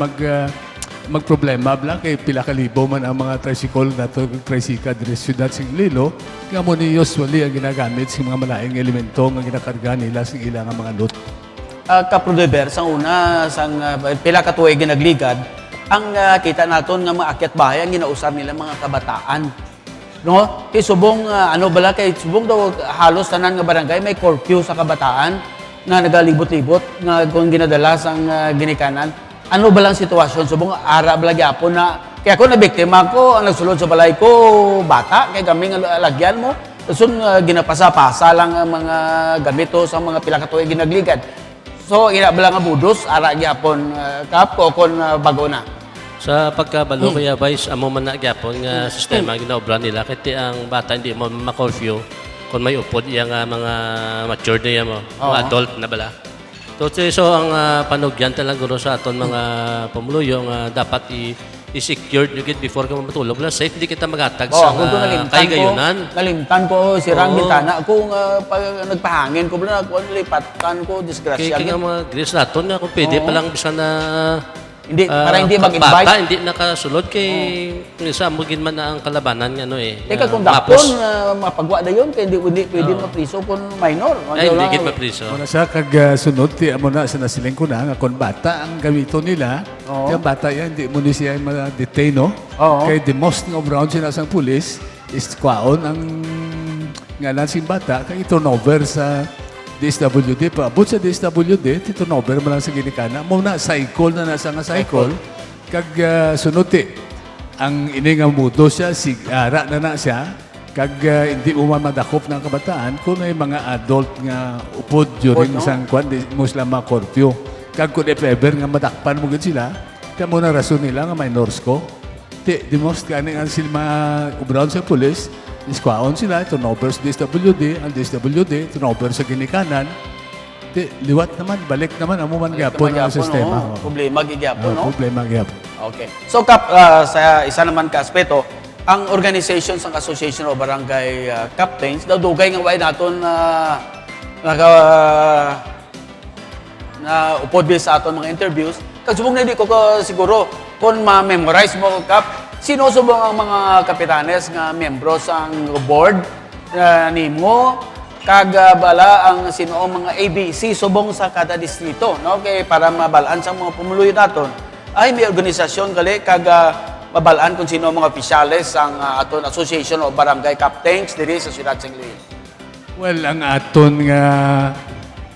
magproblema bla kay pila ka libo man ang mga tricycle nato tricycle diri sa syudad sing Iloilo nga mo ni usually ang ginagamit sa mga malaing elemento nga ginakarga nila sing ilang mga loot. Kaprodeber, sang una, sang pila ka tuig ginagligad, ang kita naton nga mga akyat bahay ang ginausar nila mga kabataan. No? Kay subong kay subong daw halos tanan nga barangay may curfew sa kabataan nga nagalibot-libot nga kung ginadala sang ginikanan. Ano ba lang sitwasyon subong ara bala gyapon na kaya ako na biktima ko ang nagsulod sa balay ko bata kay gaming lagyan mo. So ginapasa-pasa lang ang mga gamito sa mga pila ka tuig ginagligad. So ina bala nga budos ara gyapon Kap ko kon bago na. Sa pagkabalo kaya vice amo man na gyapon nga sistema ginaobra nila kay ang bata hindi mo ma-curfew kung may upod iya nga mga matured na mo, mga adult na bala. So ang panugyan talaga guro sa aton mga pamuluyo nga dapat i-secured you get before ka matulog. Wala safe di kita magatag sa kaigayunan. Nalimtan ko sirang bintana kung nagpahangin ko bala ko lipatan ko disgrasya. Kaya nga mga gris naton nga kung pwede pa lang bisan na Hindi, para hindi bata, mag-invite. hindi nakasulod kay isa mo gin man na ang kalabanan nga ano eh. Teka, kung mapos. dakton, mapagwa na yun, kaya hindi pwede mapriso kung minor. Ay, hindi gid mapriso. Muna sa kag sunod, ti amo na sa nasiling ko na, nga kung bata ang gamito nila, Oo. yung bata yan, hindi mo ni siya ma-detain, no? Oo. Kaya the most ng obrown siya sa pulis is kwaon ang ngalan sing bata, kaya turnover sa DSWD. Paabot sa DSWD, turnover mo lang sa ginikana. Muna, cycle na nasa nga cycle, kag sunod ti, ang ini nga mudo siya, ara na siya, kag hindi mo man madakop ng kabataan kung may mga adult nga upod during Upod, no? isang kwan, di mo sila ma-curfew. Kag kung if ever nga madakpan mo gud sila, kaya muna rason nila nga minors ko. Di most kani ang sila mga ubrown sa pulis, iskwaon sila, turnover sa DSWD, ang DSWD, turnover sa ginikanan. Liwat naman, balik naman, amo man gapon ang sistema. Problema, gigyapon, no? Problema gyapon. Okay. So, Kap, sa isa naman ka aspeto, ang organization sa Association of Barangay Captains, daw dugay nga way naton na upod sa aton mga interviews. Kagsubong na di ko siguro kung ma-memorize mo, Kap, sino subong ang mga kapitanes nga membro sa board nimo, kag bala ang sino ang mga ABC subong sa kada distrito, no? Kay para mabalaan sa mga pumuluyo naton. Ay may organisasyon gali kag mabalaan kung sino ang mga opisyales ang aton Association of Barangay Captains diri sa Siyudad sa Iloilo. Well, ang aton nga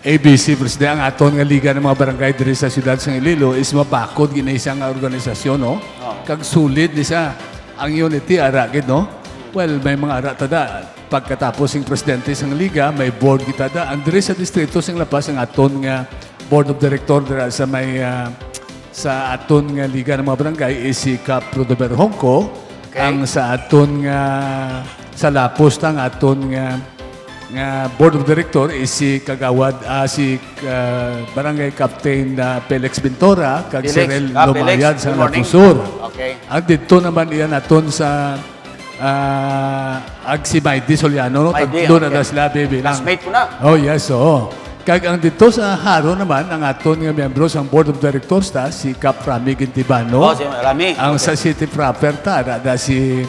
ABC, Presidente, ang aton nga Liga ng mga Barangay diri sa Siyudad sa Iloilo is mapakod gina isang organisasyon, no? Kag sulit ni siya. Ang unity, ara, gid, no? Well, may mga ara tada. Pagkatapos ng Presidente sang Liga, may board kita da. Ang diri sa distrito sing lapas ang aton nga Board of Director dira sa may sa aton nga Liga ng mga Barangay is si Cap Rodober Hongko. Okay. Ang sa aton nga sa Lapos ang aton nga Board of Director is si Kagawad, si Barangay Captain Felix Bintora, kag Felix. Cyril Felix, Lumayad sa good morning. Lapusur. Okay. Ang dito naman iyan aton sa si Maidi Soliano, no? Maidi, Tatlo na okay. na sila bibilang. Classmate ko na. Oh, yes, oo. Kag ang dito sa Haro naman, ang aton nga miyembro sa Board of Directors ta, si Cap Rami Gintibano. Oh, si Rami. Ang sa City Proper ta, da si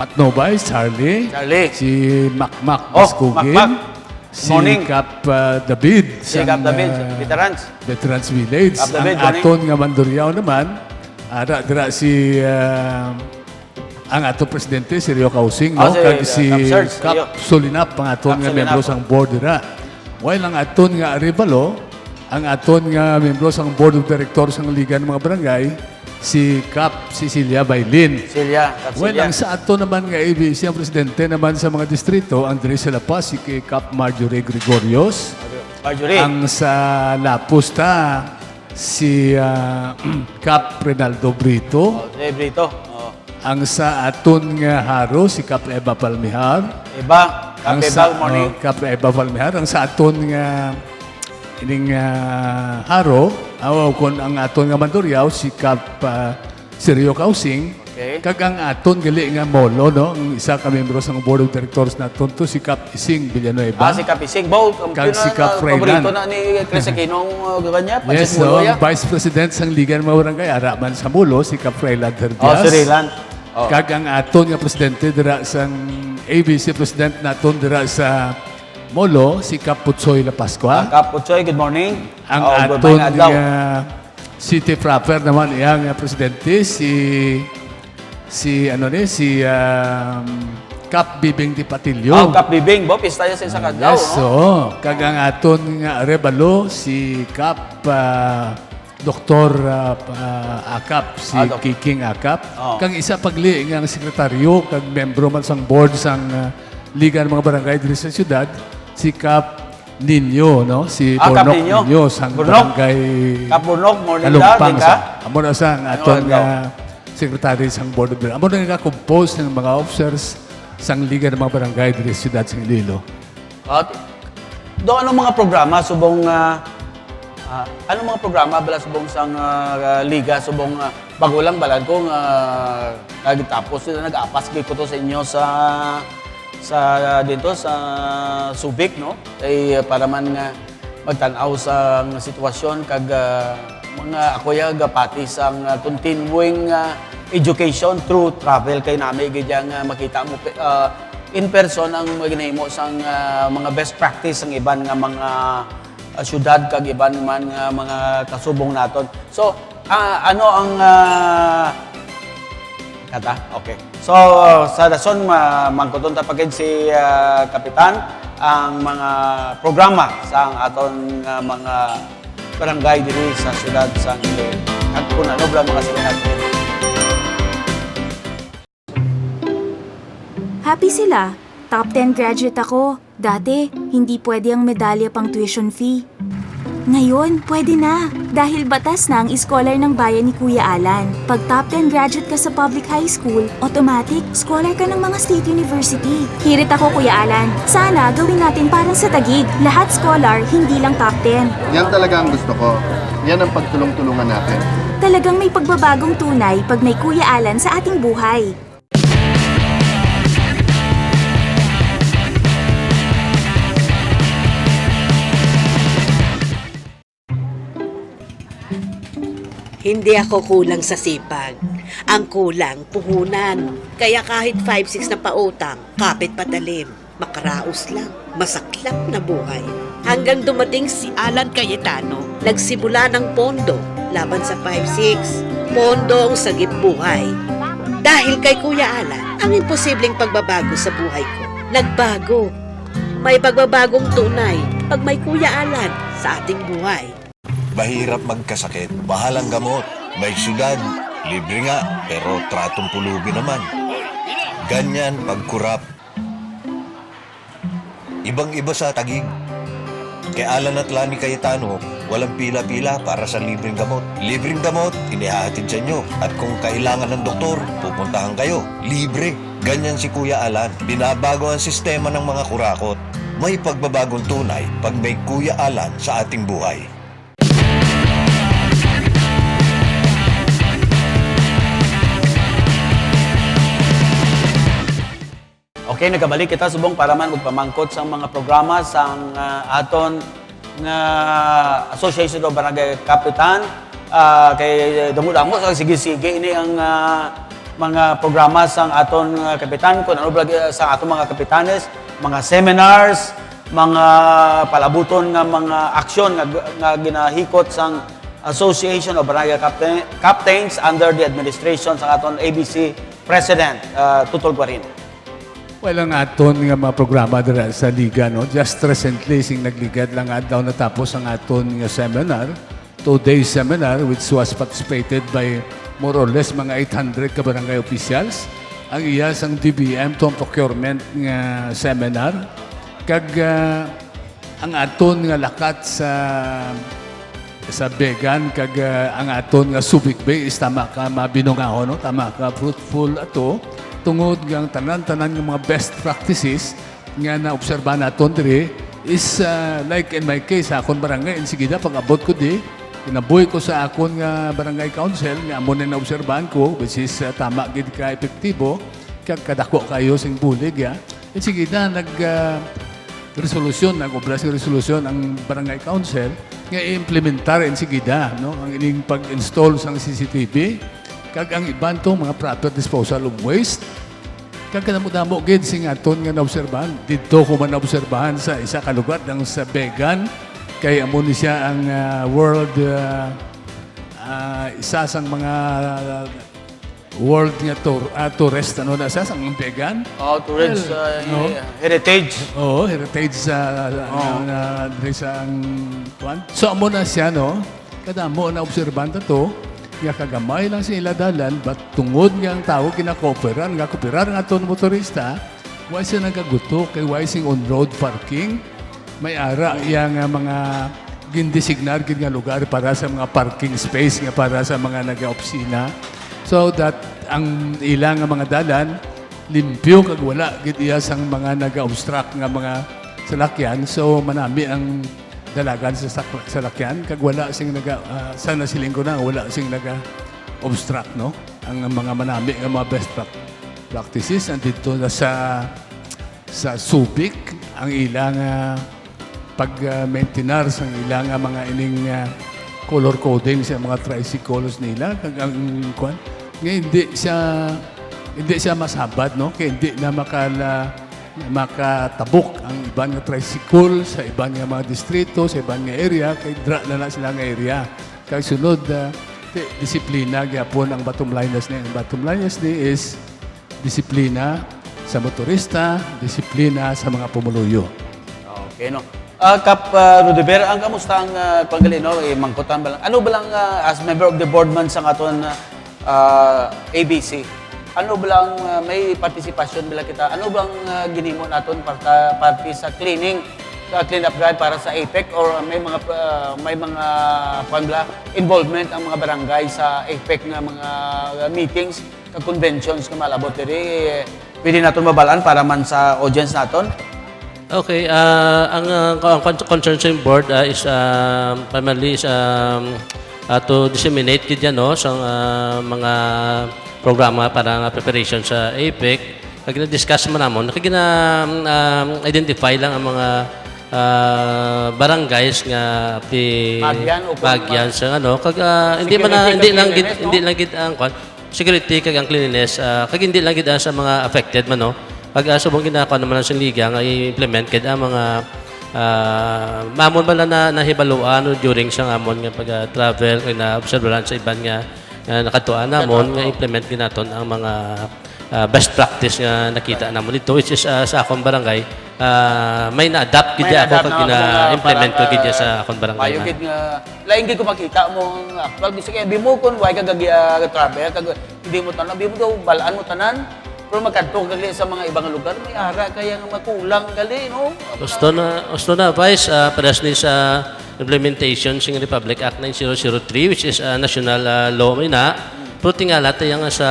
Patnobay, Charlie. Si Macmac Oh, Baskugin. Macmac. Si Morning. Cap David. Si Cap David, veterans. Veterans Village. Cap David, Ang aton nga Mandurriao naman, dira si ang ato presidente si Rio Kausing, no? Kag si Cap Sarge, Rio. Cap Solinap, ang aton Cap nga Solinap. membro sang board dira. While ang aton nga Arevalo, ang aton nga membro sang board of directors sang Liga ng mga Barangay, si Cap Cecilia Bailin. Celia. Well, ang sa ato naman nga ABC, ang presidente naman sa mga distrito, ang diri sa Lapas, si Cap Marjorie Gregorios. Marjorie. Ang sa Lapus ta, si Cap Renaldo Brito. Brito. Ang sa aton nga Haro, si Cap Eva Palmihar. Iba. Ang Kape sa Bag morning. Cap Eva Palmihar. Ang sa aton nga ining Haro, kun ang aton nga Mandurriao, si Cap Sirio Kausing. Okay. Kag ang aton gali nga Molo, no? Ang isa ka membro sa Board of Directors naton to si Cap Ising Villanueva. Si Kapising. Bo, Kag si Cap Freilan. paborito na ni Chris Aquino ganya. Yes, so, ang Vice President sang Liga ng mga Barangay, Araman sa Mulo, si Cap Freilan Herdias. Si Raylan. Kag ang aton nga presidente dira sang ABC president naton dira sa Molo, si Cap Putsoy La Pascua. Kap Putsoy, good morning. Ang good aton morning, adlaw. nga city proper naman iyang presidente si Cap Bibing Di Patilyo. Kap Bibing, Bo, pista niya sa isang adlaw, Yes, no? so, kag ang aton nga Rebalo, si Cap Dr. Akap, si Kiking Akap. Kag isa pagli nga sekretaryo, kag membro man sang board sang Liga ng mga Barangay diri sa syudad, si Cap Ninyo, no? Si Cap Bornok Ninyo. Ninyo sang Burnok. Barangay Kap Burnok, morning Kalumpang da, di sa. ka? Amo na sang aton nga secretary sang board of directors. Amo na nga compose ng mga officers sang Liga ng mga Barangay diri sa syudad sang Iloilo. Anong mga programa subong anong mga programa bala subong sang liga subong bago lang balag ko nagtapos sila nag-apas gyud ko to sa inyo sa dito sa Subic, no? Ay para man nga magtanaw sa nga sitwasyon kag mga akoya gapati sa continuing education through travel kay nami gid nga makita mo in person ang maginahimo sang mga best practice ang iban nga mga syudad kag iban man nga mga kasubong naton. So ano ang kata? Okay. So sa dason mangkuton ta pagid si Kapitan ang mga programa sa aton mga barangay diri sa siyudad sa Iloilo. At kung ano ba mga seminar. Happy sila. Top 10 graduate ako. Dati, hindi pwede ang medalya pang tuition fee. Ngayon, pwede na. Dahil batas na ang scholar ng bayan ni Kuya Alan. Pag top 10 graduate ka sa public high school, automatic, scholar ka ng mga state university. Hirit ako, Kuya Alan. Sana gawin natin parang sa Taguig. Lahat scholar, hindi lang top 10. Yan talaga ang gusto ko. Yan ang pagtulong-tulungan natin. Talagang may pagbabagong tunay pag may Kuya Alan sa ating buhay. Hindi ako kulang sa sipag. Ang kulang, puhunan. Kaya kahit 5-6 na pautang, kapit patalim, makaraos lang, masaklap na buhay. Hanggang dumating si Alan Cayetano, nagsimula ng pondo laban sa 5-6. Pondo ang sagip buhay. Dahil kay Kuya Alan, ang imposibleng pagbabago sa buhay ko, nagbago. May pagbabagong tunay pag may Kuya Alan sa ating buhay. Mahirap magkasakit, mahal ang gamot. May syudad, libre nga, pero tratong pulubi naman. Ganyan pagkurap. Ibang-iba sa Taguig. Kay Alan at Lani Cayetano, walang pila-pila para sa libreng gamot. Libreng gamot, inihahatid sa inyo. At kung kailangan ng doktor, pupuntahan kayo. Libre. Ganyan si Kuya Alan. Binabago ang sistema ng mga kurakot. May pagbabagong tunay pag may Kuya Alan sa ating buhay. Okay, nagkabalik kita subong para man magpamangkot sa mga programa sa aton nga Association of Barangay Kapitan. Kay damo-damo sa sige-sige ini ang mga programa sa aton kapitan kung ano sa aton mga kapitanes, mga seminars, mga palabuton nga mga aksyon nga ginahikot sang Association of Barangay Captains under the administration sa aton ABC President Tutol Guarin. Well, ang aton nga mga programa dira sa Liga, no? Just recently, sing nagligad lang daw natapos ang aton nga seminar, 2-day seminar, which was participated by more or less mga 800 ka barangay officials. Ang iya sang DBM, itong procurement nga seminar. Kag ang aton nga lakat sa Began, kag ang aton nga Subic Bay, is tama ka mabinungaho, no? Tama ka fruitful ato. Tungod ng tanan-tanan ng mga best practices nga na-obserbahan natin diri is like in my case, akon barangay, insigida, pag-abot ko di, kinabuhi ko sa akon nga barangay council, nga amo na na-obserbahan ko, which is tama gid ka epektibo, kag kadako kayo sing bulig, ya. Insigida, nag-resolusyon, nag-obra sa resolusyon ang barangay council, nga i-implementar insigida, no? Ang ining pag-install sang CCTV, kag ang iban to mga proper disposal of waste. Kag kanamo-damo gid sing aton nga naobserbahan. Didto ko man naobserbahan sa isa ka lugar ng sa Began kay amo ni siya ang world isa sang mga world nga tourist ano na sa sang Began. Oh, tourist no? heritage. Oo, heritage sa kwan. So amo na siya no. Kadamo na obserbahan to. Nga kagamay lang sila dalan, but tungod nga ang tao kinakooperan, nga kooperan nga aton motorista, why siya nagaguto, kay why sing on-road parking, may ara yang mga gindesignar gid nga lugar para sa mga parking space, nga para sa mga naga-opisina. So that ang ilang nga mga dalan, limpyo kag wala gid iya sang mga naga-obstruct nga mga salakyan. So manami ang dalagan sa salakyan kag wala sing sana siling ko na wala sing obstruct no ang mga manami nga mga best practices andito na sa Subic ang ilang pag-maintenar sa ilang mga ining color coding sa mga tricycles nila kag ang kwan nga hindi siya masabat, no, kaya hindi na makatabok ang ibang nga tricycle sa ibang nga mga distrito, sa ibang nga area, kay dra na sila nga area. Kag sunod, disiplina gyapon ang bottom line ni. Ang bottom line ni is disiplina sa motorista, disiplina sa mga pumuluyo. Okay, no. Kap Rudeber, ang kamusta ang panggali, no? Mangkutan ba lang? Ano ba lang, as member of the board man sa aton ABC, ano ba lang, may participation bila kita? Ano bang ginimo naton para sa cleaning, clean up drive para sa APEC, or may mga involvement ang mga barangay sa APEC nga mga meetings, conventions nga malabot diri, pwede naton mabalaan para man sa audience naton? Okay, ang concern sa board is primarily is to disseminate kid no sa mga programa para nga preparation sa APEC. Kag na-discuss man namon, identify lang ang mga barangays nga Bagyan sa ano kag hindi lang gid ang security kag ang cleanliness kag hindi lang gid sa mga affected man no. Pag subong ginako naman sa liga nga i-implement kid ang mga mamon ba na nahibaluan during sa amon nga pag-travel kay na obserbahan sa iban nga nakatuan namon nga implement ginaton ang mga best practice nga nakita namon dito, which is sa akong barangay may na-adapt gid ako kag gina-implement ko gid sa akong barangay. Mayo gid nga lain gid ko makita mo ang actual bisag kay bimo kon way kag travel kag hindi mo tanan bimo daw balaan mo tanan. Pero magkadto gali sa mga ibang lugar, may ara kaya nga makulang gali, no? Gusto na Vice, pares ni sa implementation ng Republic Act 9003, which is national law may na. Pero tingala tayo nga sa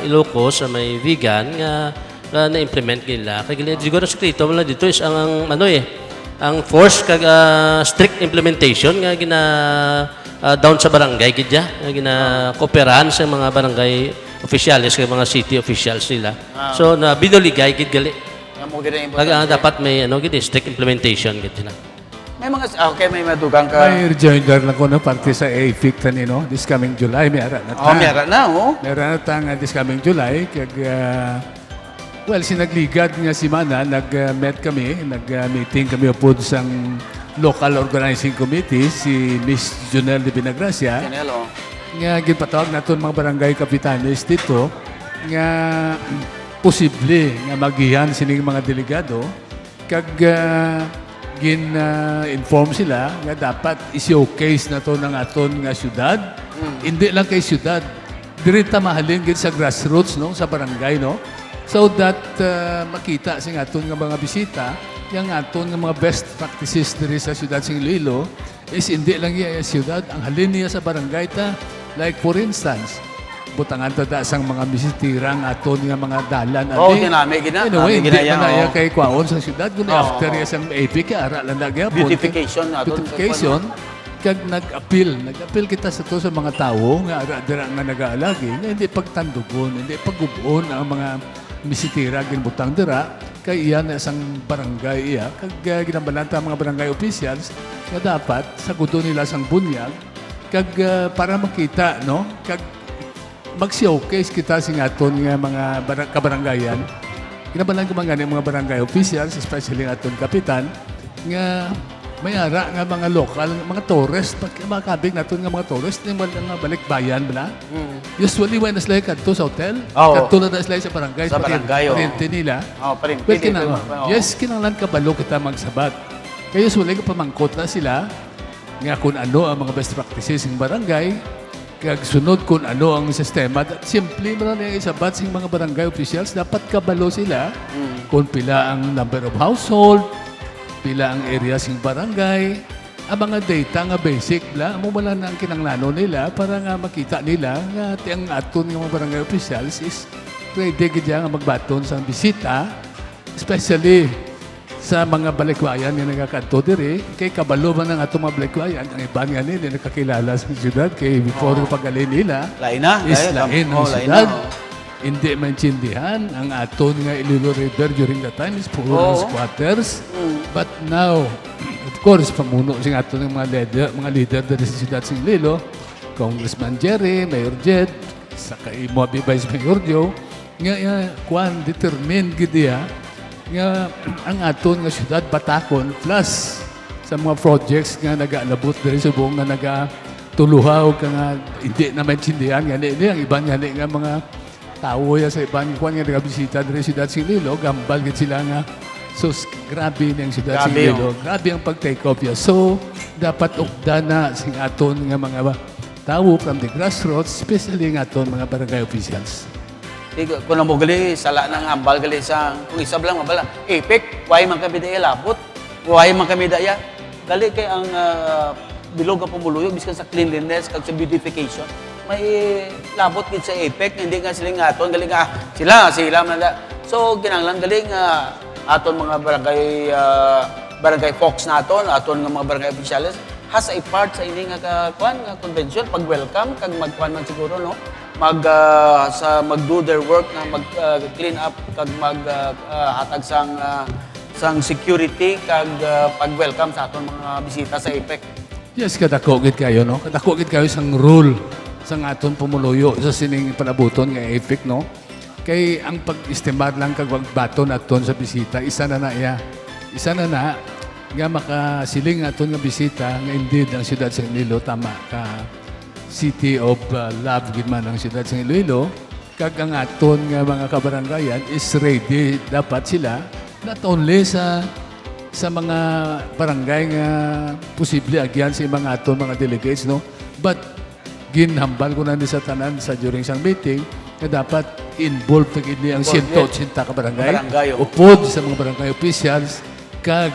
Ilocos, sa may vegan, nga na-implement nila. Kaya siguro sekreto wala dito is ang ang force kag strict implementation nga down sa barangay gidya, nga gina-kooperahan sa mga barangay officials kay mga city officials nila. So na binuligay gid gali. Dapat may gid strict implementation gid nila. May mga may madugang ka. May rejoinder lang ko na parte sa AFIC tani no this coming July may ara na ta. May ara na May ara na ta nga this coming July kag sinagligad nga si Mana nag-met kami, nag-meeting kami upod sang local organizing committee si Miss Junel de Binagracia. Nga ginpatawag naton mga barangay kapitanes dito nga posible nga magihan sining mga delegado kag inform sila nga dapat i-showcase na to ng aton nga syudad. Hindi lang kay syudad, dirita mahalin gid sa grassroots no sa barangay no, so that makita sing aton nga mga bisita yang aton nga mga best practices diri sa syudad sing Iloilo is hindi lang iya syudad, ang halin niya sa barangay ta. Like for instance, butangan ta sang mga bisitirang aton nga mga dalan ginami gina. Anyway, hindi manaya kay kwaon sa syudad kun after ya sang AP ka ara lang nagyapon. Beautification kag nag-appeal kita sa to sa mga tawo nga ara dira nga nagaalagi nga hindi pagtandugon, hindi pagubon ang mga bisitira ginbutang dira kay iyan isang barangay iya kag ginambalanta ang mga barangay officials nga dapat sagudon nila sang bunyag kag para makita no kag mag-showcase kita sing aton nga mga kabarangayan. Ginabalan ko mga barangay officials, especially aton kapitan nga may ara nga mga local, mga tourist, makabig naton nga mga tourist ni mga balikbayan bala. Usually when sila kadto sa hotel, kadto na sila sa barangay, sa barangay parente nila. Parente. Yes, kinahanglan kabalo kita magsabat. Kaya usually ko pamangkot na sila nga kung ano ang mga best practices ng barangay, kag sunod kung ano ang sistema. Simple mo na isabat sa mga barangay officials, dapat kabalo sila kung pila ang number of household, pila ang area ng barangay, ang mga data nga basic, mo wala na ang kinanglano nila para nga makita nila nga ang aton ng mga barangay officials is ready nga magbaton sa bisita, especially sa mga balikbayan nga nagakadto diri kay kabalo man ang atong mga balikbayan ang iban nga nila nakakilala sa syudad kay before pagalin nila lain ang syudad. Hindi maintindihan ang aton nga Iloilo River during that time is puro squatters. But now, course, pamuno siya ato ng mga leader dito sa siyudad sa Iloilo, Congressman Jerry, Mayor Jed, saka imo Vice Mayor Joe, nga kuan determine gid diya nga ang aton nga siyudad Batakon plus sa mga projects nga nagaalabot diri sa buong nga nagatuluhaw ka nga hindi na maintindihan nga ni ang iban nga nga mga tao ya sa iban kuan nga nagabisita diri sa siyudad sa Iloilo, gambal gid sila nga so, grabe niyang siyudad sa Iloilo. Grabe ang pag-take off niya. So, dapat ukda na sing aton nga mga tao from the grassroots, especially nga aton mga barangay officials. Kung na mo gali, sala ng hambal gali sa, kung isa lang mabala, epek, why man kami daya labot, why man kami daya. Gali kay ang bilog ang pumuluyo, biskan sa cleanliness, kag sa beautification, may labot gid sa epek, hindi nga sila nga aton, gali nga sila man na. So, ginanglan gali nga aton mga barangay folks naton, aton nga mga barangay officials has a part sa ini nga convention pag welcome kag magkuan man siguro no mag-do their work na mag clean up kag hatag sang security kag pag welcome sa aton mga bisita sa APEC. Yes, kadako gid kayo, no? Kadako gid kayo sang rule sang aton pumuluyo sa sining panabuton nga APEC, no? Kay ang pag-estimar lang kag baton aton sa bisita, isa na iya. Isa na nga makasiling aton nga bisita nga indeed ang siyudad sa Iloilo tama ka city of love gid man ang siyudad sa Iloilo kag ang aton nga mga kabarangayan is ready dapat sila not only sa mga barangay nga posible agyan sa mga aton mga delegates, no, but ginhambal ko na ni sa tanan sa during sang meeting na dapat involved pag ini ang 180 ka barangay upod sa mga barangay officials kag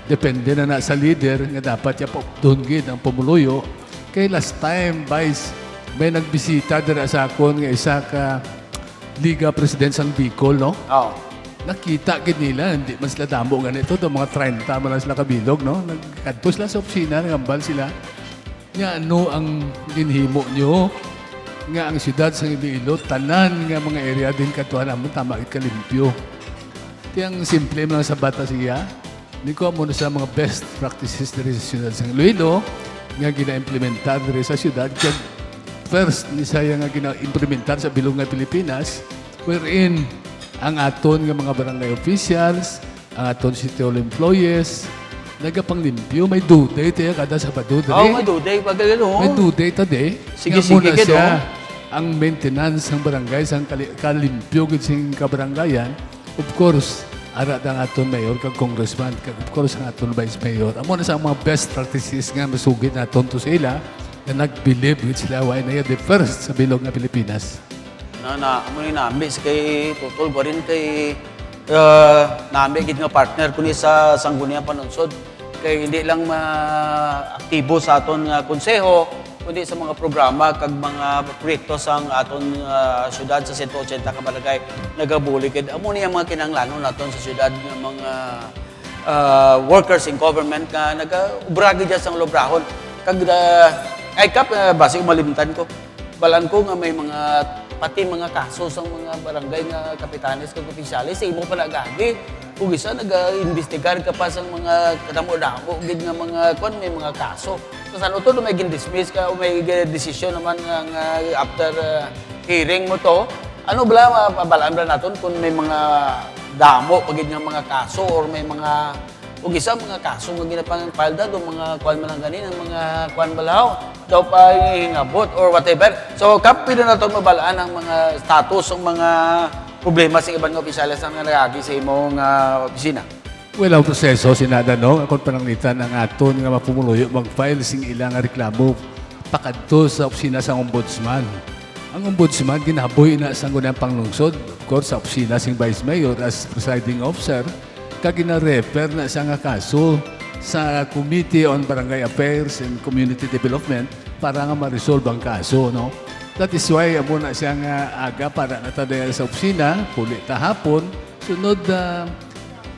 depende na sa leader nga dapat ya doon gid ang pumuluyo. Kay last time Vice may nagbisita dira sa akon nga isa ka Liga President sang Bicol, no? Oh. Nakita gid nila hindi man sila damo ganito do mga 30 man lang sila kabilog, no? Nagkadto sila sa opisina, nagambal sila. Nga ano ang ginhimo nyo nga ang siyudad sa Iloilo, tanan nga mga area din katuan mo tama gid kalimpyo. Tiyang simple lang sa bata siya. Ni ko mo sa mga best practices diri sa siyudad sa Iloilo nga gina-implementar diri sa siyudad. Kag first ni saya nga gina-implementar sa bilog nga Pilipinas wherein ang aton nga mga barangay officials, ang aton city hall employees, nagapanglimpyo, may due date kada Sabado diri. Oh, may due date pag gano. May due date today. Sige, muna sige, siya ang maintenance ng barangay sang kalimpyo gid sing kabarangayan. Of course, ara ang aton mayor kag congressman kag of course ang aton vice mayor. Amo na sa mga best practices nga masugid naton to sila na nag-believe gid sila why na the first sa bilog nga Pilipinas. Amo ni nambis kay tutol ko rin kay nami gid nga partner kuni sa Sangguniang Panunsod kay hindi lang aktibo sa aton nga konseho kundi sa mga programa kag mga proyekto sang aton syudad sa 180 ka barangay nagabuli kid amo ni ang mga kinahanglanon naton sa syudad nga mga workers in government nga nagaubra gid sang lobrahon kag ay kap basi malimtan ko balan ko nga may mga pati mga kaso sa mga barangay nga kapitanes kag opisyalis sa imo pa nagagi ug isa nag-imbestigar ka pa sa mga kadamo-damo gid nga mga may mga kaso so sa uto may gin-dismiss ka o may decision naman nga after hearing mo to ano bala mabalaan bala naton kung may mga damo pagid nga mga kaso or may mga ug isa mga kaso nga ginapang-file do mga kuan man ganin ang mga kuan balaw daw pa hingabot or whatever. So kapi na nato mabalaan ang mga status ng mga problema sa ibang opisyalis ang nagagi sa imong opisina. Well, ang proseso sinada no akon pananglitan ang aton nga mapumuluyo mag-file sing ilang reklamo pakadto sa opisina sa ombudsman. Ang ombudsman ginaboy na sa Sangguniang Panglungsod, of course sa opisina sing vice mayor as presiding officer kag gina-refer na siya nga kaso sa Committee on Barangay Affairs and Community Development para nga ma-resolve ang kaso, no? That is why amo na siya nga aga para natadaya sa opisina, puli ta hapon, sunod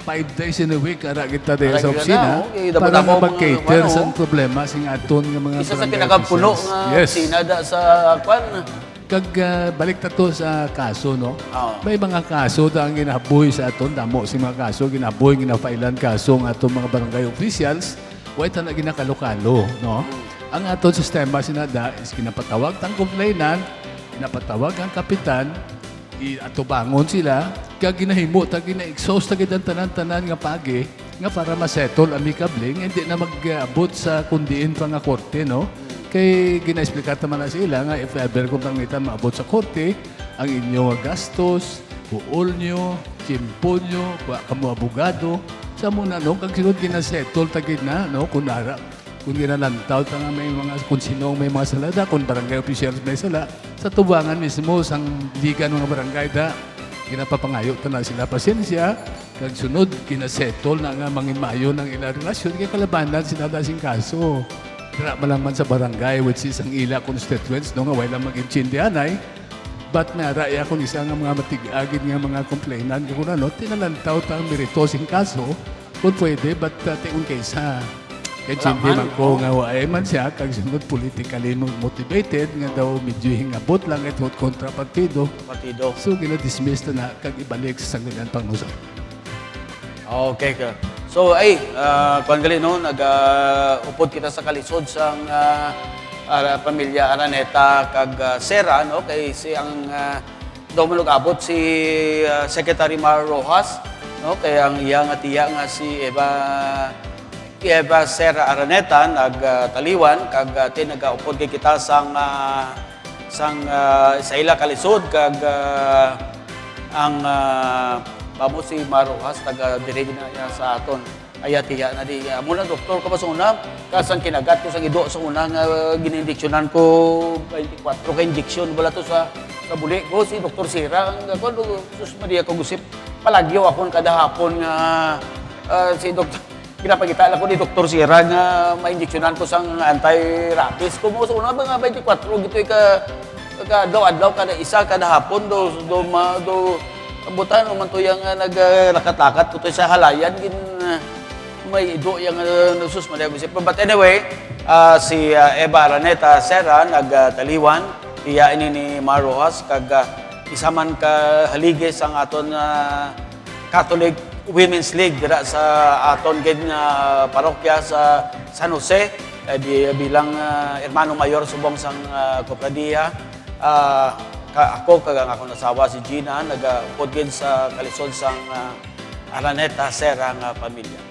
5 days in a week ara kita daya sa opisina para nga mag-cater sa problema sing aton nga mga isa sa barangay pinakapuno officials. nga Yes. opisina da sa kuan. Kag balik ta to sa kaso, no? Oo. May mga kaso ta ang ginaboy sa aton, damo si mga kaso, ginaboy, ginafailan kaso ng aton mga barangay officials Huwag na ginakalokalo, no? Ang aton sistema sinada is kinapatawag tang complainant, kinapatawag ang kapitan, atubangon sila, kag ginahimo, tag gina-exhaust tagid ang tanan-tanan nga pagi, nga para masettle amicably, nga hindi na mag-abot sa kundiin pa nga korte, no? Kay gina-explicar naman na sila nga if ever kung pangitan maabot sa korte, ang inyong gastos, buol nyo, tiyempo nyo, kamo abogado, sa muna, no? Kag sunod gina-settle tagid na, no? Kung ginalantaw, nga may mga, kung sinong may mga salada, kung barangay officials may sala, sa tubangan mismo, sang liga ng mga barangay da, ginapapangayo na sila pasensya, kag sunod, ginasettle na nga mangimayo ng ilang relasyon, kaya kalabanan sila dasing kaso. Dira malaman sa barangay, which is ang ila constituents, no nga, wala mag-inchindianay, but naraya kung isa nga mga matig-agid nga mga complainant, kung ano, tinalantaw ta ang meritosing kaso, kung pwede, but tiun kaysa. Kaya hindi man ko nga waay man siya, kag sunod politically motivated, nga daw medyo hingabot lang at kontra partido. So, gina-dismiss na kag ibalik sa sanggunian pangusap. Okay ka. So, kung gali, no, nag-upod kita sa kalisod sa pamilya Araneta kag Sera, no, kay si ang daw manug-abot si Secretary Mar Rojas, no, kay ang iyang atiya nga si Eva Sera Araneta nagtaliwan kag nagaupod kay kita sang sa ila kalisod kag ang bamo si Marojas taga dire na niya sa aton ayatiya na di muna doktor ko ba sa una kasang kinagat ko sa ido sa una nga ginindiksyonan ko 24 ka injection wala to sa buli ko si Dr. Sira ang ako sus Maria ko gusip palagyo ako kada hapon nga si Dr. Pinapagita ko ni Dr. Sira nga ma-injeksyonan ko sang anti-rabies. Kung mo sa una ba nga 24, gito adlaw kada isa, kada hapon, abutan, man to yung naglakat-lakat, kutoy sa halayan, may ido yung nasus, But anyway, si Eva Araneta Sera, nagtaliwan, iyain ni Mar Rojas, kag isa man ka haligis ang aton Catholic Women's League dira sa aton gid nga parokya sa San Jose bilang hermano mayor subong sang Kopradiya. Ako kag ang akong asawa si Gina nagaupod gid sa kalisod sang Araneta Sera nga pamilya.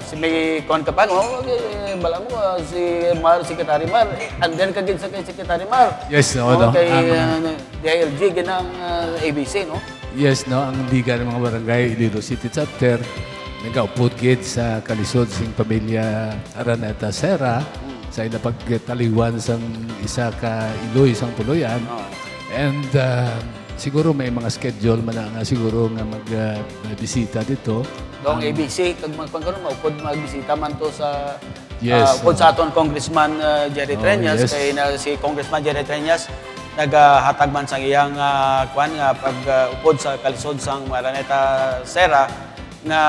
Si may kon ka pa no bala mo si Secretary Mar and then kagid sa kay Secretary Mar. Yes, no. Kay DILG ginang ABC no. Yes, no, ang Liga ng mga Barangay Iloilo City Chapter nagaupod gid sa kalisod sing pamilya Araneta Sera sa ila pagtaliwan sang isa ka Iloy sang puloyan. And siguro may mga schedule man nga siguro nga magbisita dito. Dong ABC kag magpangkaron maupod magbisita man to sa Yes. upod sa aton Congressman Jerry Treñas yes. kay si Congressman Jerry Treñas naghatag man sang iyang kwan nga pag-upod sa kalisod sang Araneta Sera nga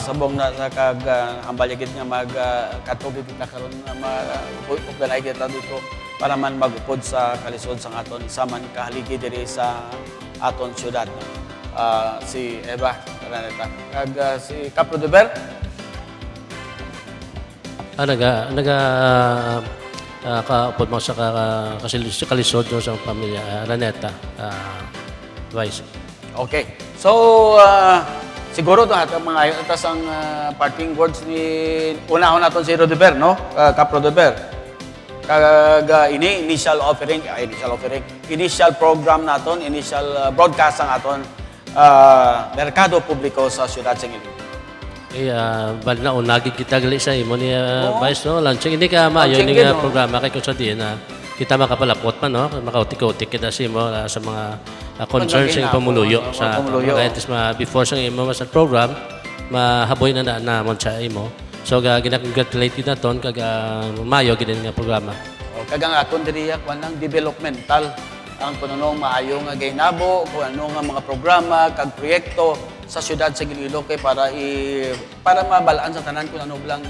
sabong na sa kag hambaligid nga magkatubig kita karon nga mag-ugalay kita dito para man mag-upod sa kalisod sang aton saman kahaligi diri sa aton syudad si Eva Araneta kag si Capro de Ver kaupod mo sa kalisod no, sa pamilya Araneta, Vice. Okay. So, siguro ito, mga ayon, itas ang parting words ni unahon natin si Rodeber, no? Cap Rodeber. Initial program naton, initial broadcast ang aton merkado publiko sa siyudad sa Iloilo. Bali na unagid kita gali sa imo ni Vice no launching hindi ka maayo Launching ini nga din, no? programa kay kung sa diin na kita makapalapot man no makautik-utik kita sa imo sa mga concerns ng pamuluyo sa pamuluyo. before sa imo sa program mahaboy na namon sa imo so gina-congratulate kita ton kag maayo gid nga programa Kagang aton diriya kung anong developmental ang kununong maayo nga gainabo, kung ano nga mga programa, kag proyekto sa siyudad sa Iloilo kay para mabalaan sa tanan kung ano lang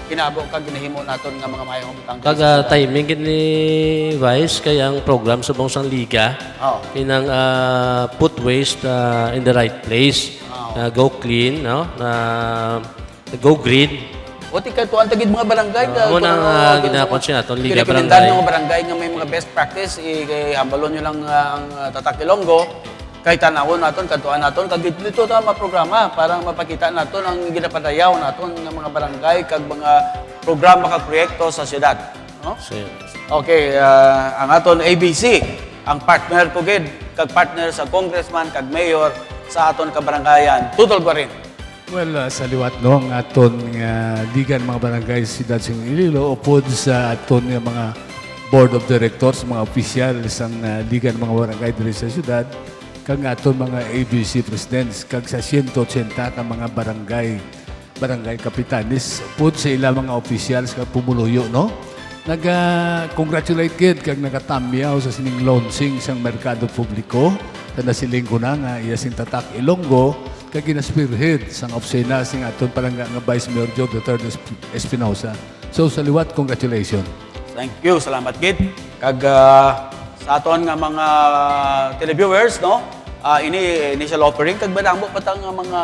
ginabo kag ginahimo naton nga mga maayong butang. kag timing gid ni Vice kay ang program subong sang liga kinang put waste in the right place go clean no go green O ti katuan tagid mga barangay Unang ginakon siya aton Liga Barangay. Barangay. Mga barangay nga may mga best practice hambalon nyo lang ang Tatak Ilonggo kay tanawon naton katuan naton kag dito ta maprograma para mapakita naton ang ginapadayaw naton nga mga barangay kag mga programa kag proyekto sa syudad, no? Okay, ang aton ABC, ang partner ko gid kag partner sa congressman kag mayor sa aton kabarangayan, tutol ko rin. Well, sa liwat no, ang aton nga ligan mga barangay sa Siyudad Sing Iloilo upod sa aton nga mga board of directors, mga opisyal sang ligan mga barangay diri sa siyudad, kag aton mga ABC presidents, kag sa 180 ka mga barangay kapitanes, upod sa ilang mga opisyals kag pumuluyo, no? Nag-congratulate kid kag nagatamyaw sa sining launching sang merkado publiko, kada siling ko na nga iya sing Tatak Ilonggo, kag gina-spearhead sang opisina sing aton palangga nga Vice Mayor Joe Duterte Espinosa. So sa liwat, congratulations. Thank you, salamat gid. Kag sa aton nga mga televiewers, no? Ini initial offering kag madamo pa tang mga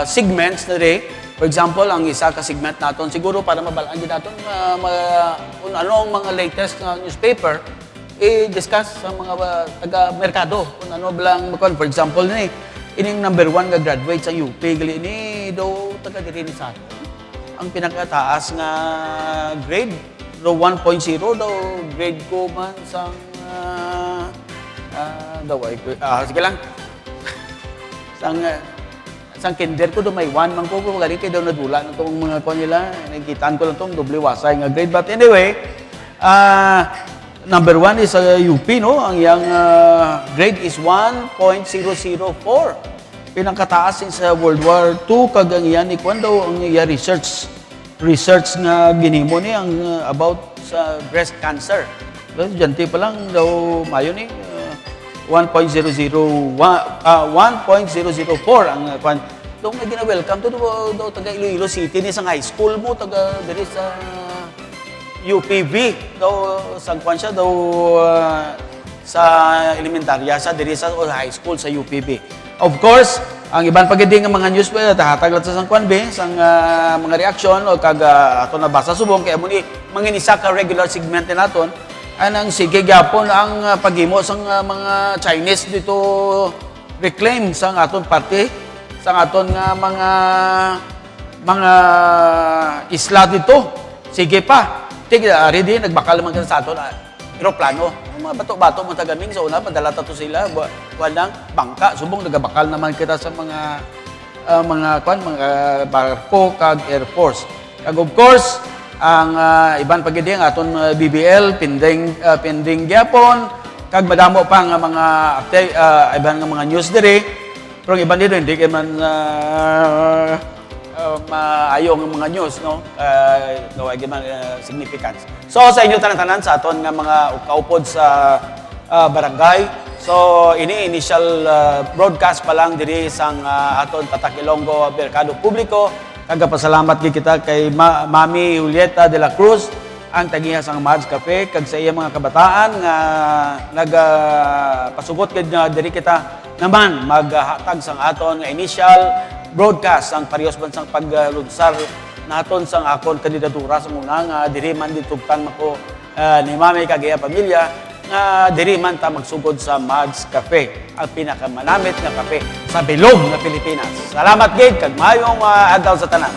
segments na rin. For example, ang isa ka segment naton siguro para mabalaan din naton kung ano ang mga latest na newspaper i-discuss sa mga taga-merkado. Kung ano bilang, for example, ining number 1 nga graduate sa UP, gali ini daw taga diri ni sa aton. Ang pinakataas nga grade, daw 1.0 daw grade ko man sang sige lang. sang kinder ko do may 1 man ko gali kay daw nadula na tong mga kon nila. Nakitaan ko lang tong doble wasay nga grade. But anyway, number 1 is UP, no? Ang yang grade is 1.004. Pinakataas sa World War II kag ang iyan ni kuan daw ang iya research nga ginhimo ni ang about sa breast cancer. Pero janti pa lang daw mayo ni 1.004 ang kuan. Daw nga gina-welcome to daw taga Iloilo City ni sa high school mo taga diri sa UPB daw sa kuan siya daw sa elementarya sa diri sa high school sa UPB. Of course, ang ibang pagiding nga mga news pa tahatag lang sa sang kuan be sang mga reaksyon o kag ato na basa subong kay muni manginisa ka regular segment naton anang sige gyapon ang paghimo sang mga Chinese dito reclaim sang aton party sang aton nga mga isla dito. Sige pa. Ready nagbakal man sa aton eroplano. Mga bato-bato mo tagaming sa una padala tato sila kuan bangka subong nagabakal naman kita sa mga barko kag Air Force. Kag of course ang iban pagidi ang aton BBL pending gyapon kag madamo pa nga mga iban nga mga news diri pero iban dito hindi kay man maayo ang mga news, no? Nawag man significance. So sa inyo tanan-tanan sa aton nga mga kaupod sa barangay. So ini initial broadcast pa lang diri sang aton Tatak Ilonggo Merkado Publiko. Kagapasalamat gid kita kay Mami Julieta de la Cruz ang tagiha sang Mads Cafe kag sa iya mga kabataan nga nagpasugot gid diri kita naman maghatag sang aton nga initial broadcast ang parehas bansang paglunsar naton sang akon kandidatura sa muna nga diri man ditugtan mako ni Mami kag iya pamilya nga diri man ta magsugod sa Mads Cafe, ang pinakamanamit nga kape sa bilog na Pilipinas. Salamat gid kag maayong adlaw sa tanan.